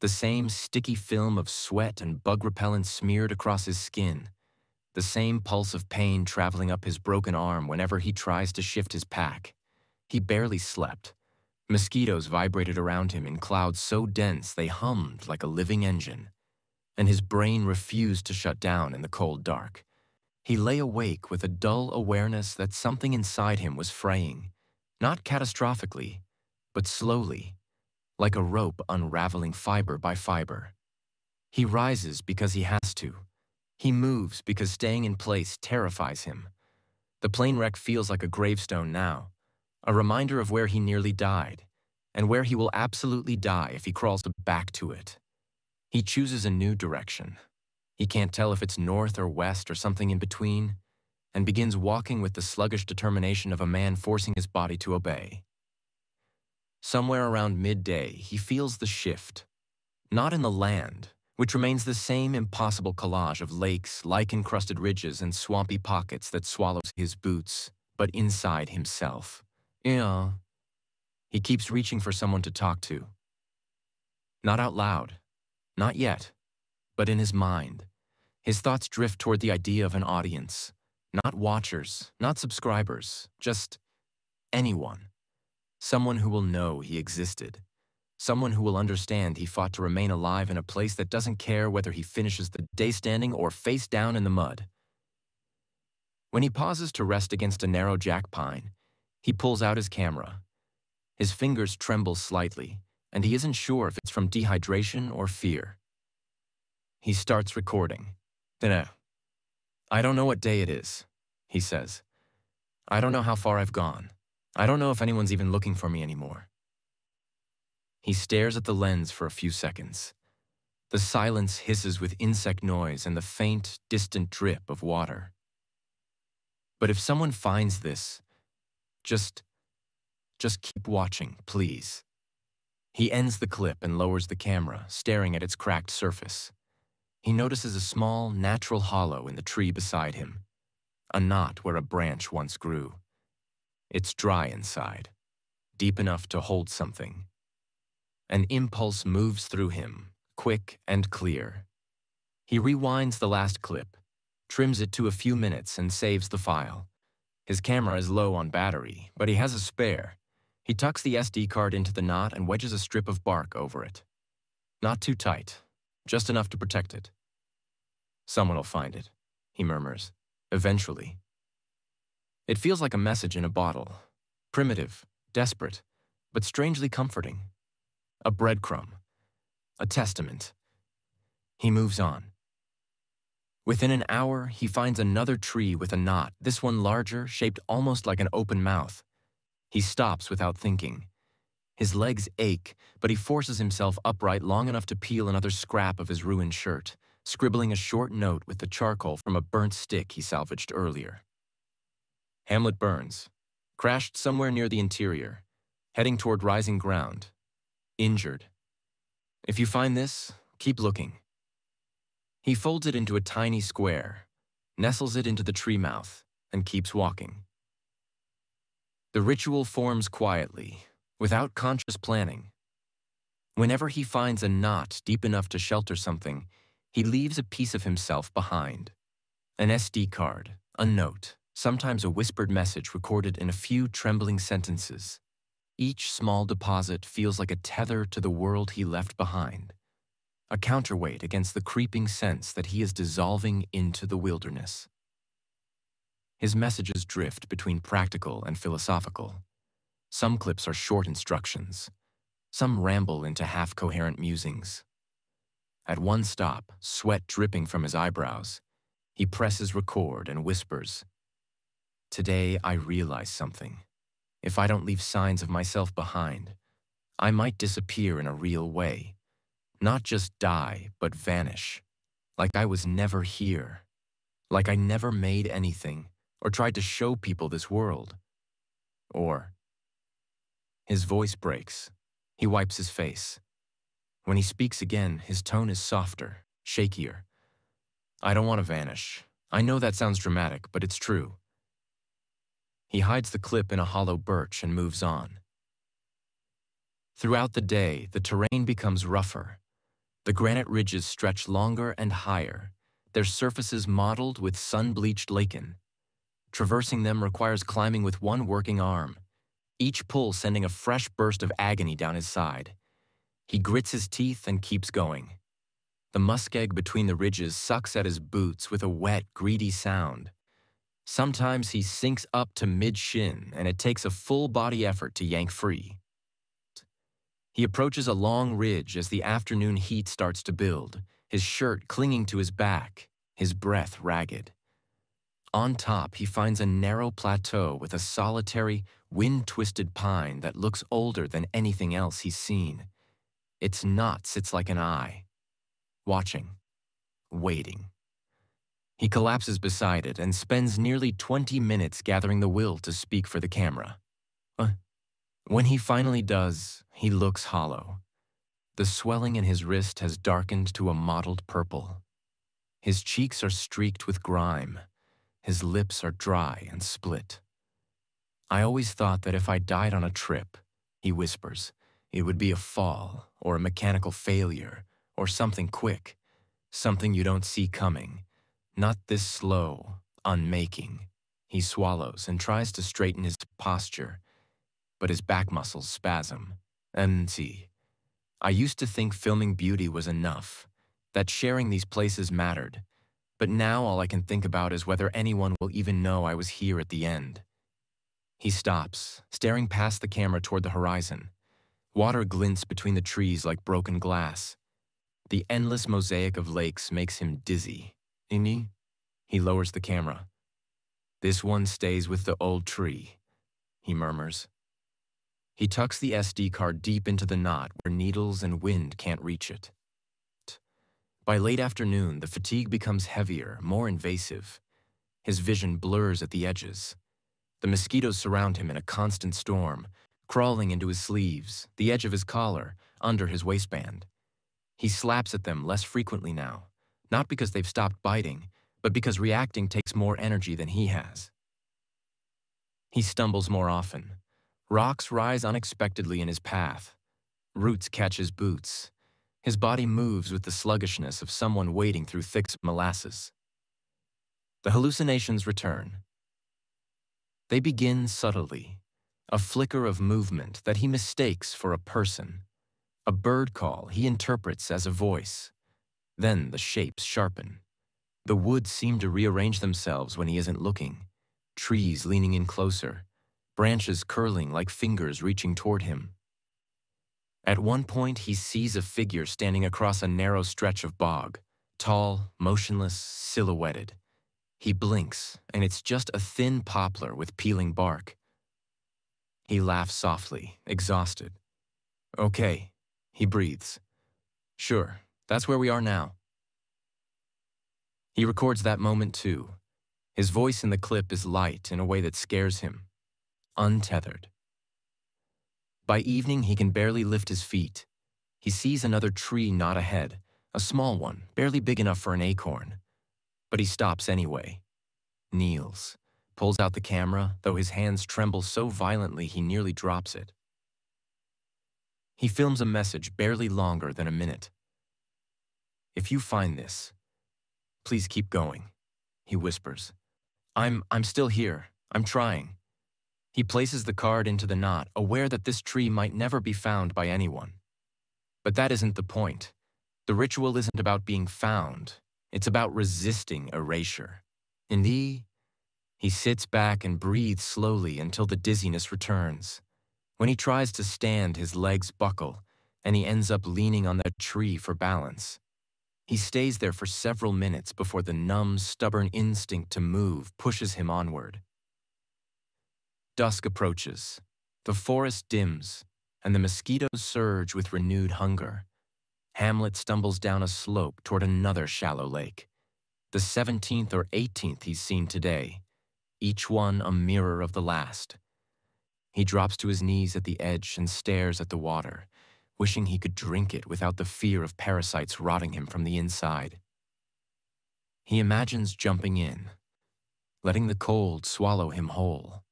the same sticky film of sweat and bug repellent smeared across his skin, the same pulse of pain traveling up his broken arm whenever he tries to shift his pack. He barely slept. Mosquitoes vibrated around him in clouds so dense they hummed like a living engine, and his brain refused to shut down in the cold dark. He lay awake with a dull awareness that something inside him was fraying, not catastrophically, but slowly, like a rope unraveling fiber by fiber. He rises because he has to. He moves because staying in place terrifies him. The plane wreck feels like a gravestone now, a reminder of where he nearly died, and where he will absolutely die if he crawls back to it. He chooses a new direction. He can't tell if it's north or west or something in between, and begins walking with the sluggish determination of a man forcing his body to obey. Somewhere around midday, he feels the shift. Not in the land, which remains the same impossible collage of lakes, lichen-crusted ridges, and swampy pockets that swallows his boots, but inside himself. Yeah. He keeps reaching for someone to talk to. Not out loud. Not yet. But in his mind. His thoughts drift toward the idea of an audience. Not watchers, not subscribers, just anyone. Someone who will know he existed. Someone who will understand he fought to remain alive in a place that doesn't care whether he finishes the day standing or face down in the mud. When he pauses to rest against a narrow jack pine, he pulls out his camera. His fingers tremble slightly, and he isn't sure if it's from dehydration or fear. He starts recording. I don't know what day it is, he says. I don't know how far I've gone. I don't know if anyone's even looking for me anymore. He stares at the lens for a few seconds. The silence hisses with insect noise and the faint, distant drip of water. But if someone finds this, just keep watching, please. He ends the clip and lowers the camera, staring at its cracked surface. He notices a small, natural hollow in the tree beside him, a knot where a branch once grew. It's dry inside, deep enough to hold something. An impulse moves through him, quick and clear. He rewinds the last clip, trims it to a few minutes, and saves the file. His camera is low on battery, but he has a spare. He tucks the SD card into the knot and wedges a strip of bark over it. Not too tight, just enough to protect it. Someone will find it, he murmurs, eventually. It feels like a message in a bottle, primitive, desperate, but strangely comforting. A breadcrumb, a testament. He moves on. Within an hour, he finds another tree with a knot, this one larger, shaped almost like an open mouth. He stops without thinking. His legs ache, but he forces himself upright long enough to peel another scrap of his ruined shirt, scribbling a short note with the charcoal from a burnt stick he salvaged earlier. Hamlet Burns, crashed somewhere near the interior, heading toward rising ground. Injured. If you find this, keep looking. He folds it into a tiny square, nestles it into the tree mouth, and keeps walking. The ritual forms quietly, without conscious planning. Whenever he finds a knot deep enough to shelter something, he leaves a piece of himself behind. An SD card, a note, sometimes a whispered message recorded in a few trembling sentences. Each small deposit feels like a tether to the world he left behind, a counterweight against the creeping sense that he is dissolving into the wilderness. His messages drift between practical and philosophical. Some clips are short instructions. Some ramble into half-coherent musings. At one stop, sweat dripping from his eyebrows, he presses record and whispers, "Today I realize something. If I don't leave signs of myself behind, I might disappear in a real way. Not just die, but vanish. Like I was never here. Like I never made anything, or tried to show people this world. Or His voice breaks. He wipes his face. When he speaks again, his tone is softer, shakier. I don't want to vanish. I know that sounds dramatic, but it's true. He hides the clip in a hollow birch and moves on. Throughout the day, the terrain becomes rougher. The granite ridges stretch longer and higher, their surfaces mottled with sun-bleached lichen. Traversing them requires climbing with one working arm, each pull sending a fresh burst of agony down his side. He grits his teeth and keeps going. The muskeg between the ridges sucks at his boots with a wet, greedy sound. Sometimes he sinks up to mid-shin, and it takes a full-body effort to yank free. He approaches a long ridge as the afternoon heat starts to build, his shirt clinging to his back, his breath ragged. On top, he finds a narrow plateau with a solitary, wind-twisted pine that looks older than anything else he's seen. Its knot sits like an eye, watching, waiting. He collapses beside it and spends nearly 20 minutes gathering the will to speak for the camera. When he finally does, he looks hollow. The swelling in his wrist has darkened to a mottled purple. His cheeks are streaked with grime. His lips are dry and split. I always thought that if I died on a trip, he whispers, it would be a fall or a mechanical failure or something quick, something you don't see coming. Not this slow, unmaking. He swallows and tries to straighten his posture, but his back muscles spasm. And see, I used to think filming beauty was enough, that sharing these places mattered, but now all I can think about is whether anyone will even know I was here at the end. He stops, staring past the camera toward the horizon. Water glints between the trees like broken glass. The endless mosaic of lakes makes him dizzy. Inni? He lowers the camera. This one stays with the old tree, he murmurs. He tucks the SD card deep into the knot where needles and wind can't reach it. By late afternoon, the fatigue becomes heavier, more invasive. His vision blurs at the edges. The mosquitoes surround him in a constant storm, crawling into his sleeves, the edge of his collar, under his waistband. He slaps at them less frequently now, not because they've stopped biting, but because reacting takes more energy than he has. He stumbles more often. Rocks rise unexpectedly in his path. Roots catch his boots. His body moves with the sluggishness of someone wading through thick molasses. The hallucinations return. They begin subtly, a flicker of movement that he mistakes for a person. A bird call he interprets as a voice. Then the shapes sharpen. The woods seem to rearrange themselves when he isn't looking. Trees leaning in closer, branches curling like fingers reaching toward him. At one point, he sees a figure standing across a narrow stretch of bog, tall, motionless, silhouetted. He blinks, and it's just a thin poplar with peeling bark. He laughs softly, exhausted. Okay, he breathes. Sure, that's where we are now. He records that moment too. His voice in the clip is light in a way that scares him. Untethered. By evening, he can barely lift his feet. He sees another tree knot ahead, a small one, barely big enough for an acorn. But he stops anyway. Kneels, pulls out the camera, though his hands tremble so violently he nearly drops it. He films a message barely longer than a minute. If you find this, please keep going, he whispers. I'm still here. I'm trying. He places the card into the knot, aware that this tree might never be found by anyone. But that isn't the point. The ritual isn't about being found. It's about resisting erasure. Indeed, he sits back and breathes slowly until the dizziness returns. When he tries to stand, his legs buckle, and he ends up leaning on the tree for balance. He stays there for several minutes before the numb, stubborn instinct to move pushes him onward. Dusk approaches. The forest dims, and the mosquitoes surge with renewed hunger. Hamlet stumbles down a slope toward another shallow lake. The 17th or 18th he's seen today, each one a mirror of the last. He drops to his knees at the edge and stares at the water, wishing he could drink it without the fear of parasites rotting him from the inside. He imagines jumping in, letting the cold swallow him whole,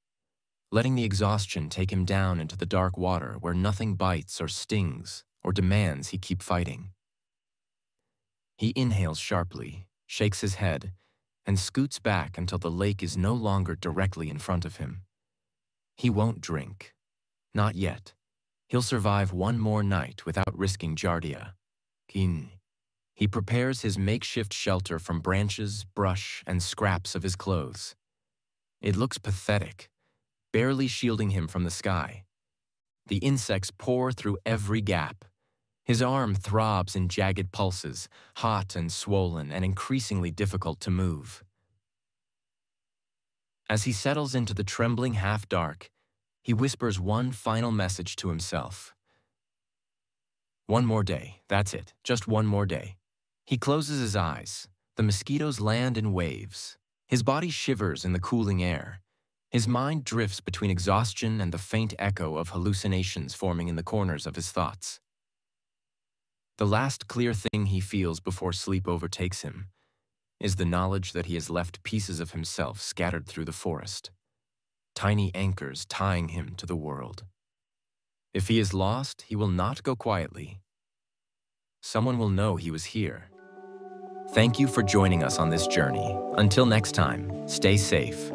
letting the exhaustion take him down into the dark water where nothing bites or stings or demands he keep fighting. He inhales sharply, shakes his head, and scoots back until the lake is no longer directly in front of him. He won't drink. Not yet. He'll survive one more night without risking Giardia. He prepares his makeshift shelter from branches, brush, and scraps of his clothes. It looks pathetic, barely shielding him from the sky. The insects pour through every gap. His arm throbs in jagged pulses, hot and swollen and increasingly difficult to move. As he settles into the trembling half-dark, he whispers one final message to himself. One more day, that's it, just one more day. He closes his eyes. The mosquitoes land in waves. His body shivers in the cooling air. His mind drifts between exhaustion and the faint echo of hallucinations forming in the corners of his thoughts. The last clear thing he feels before sleep overtakes him is the knowledge that he has left pieces of himself scattered through the forest, tiny anchors tying him to the world. If he is lost, he will not go quietly. Someone will know he was here. Thank you for joining us on this journey. Until next time, stay safe.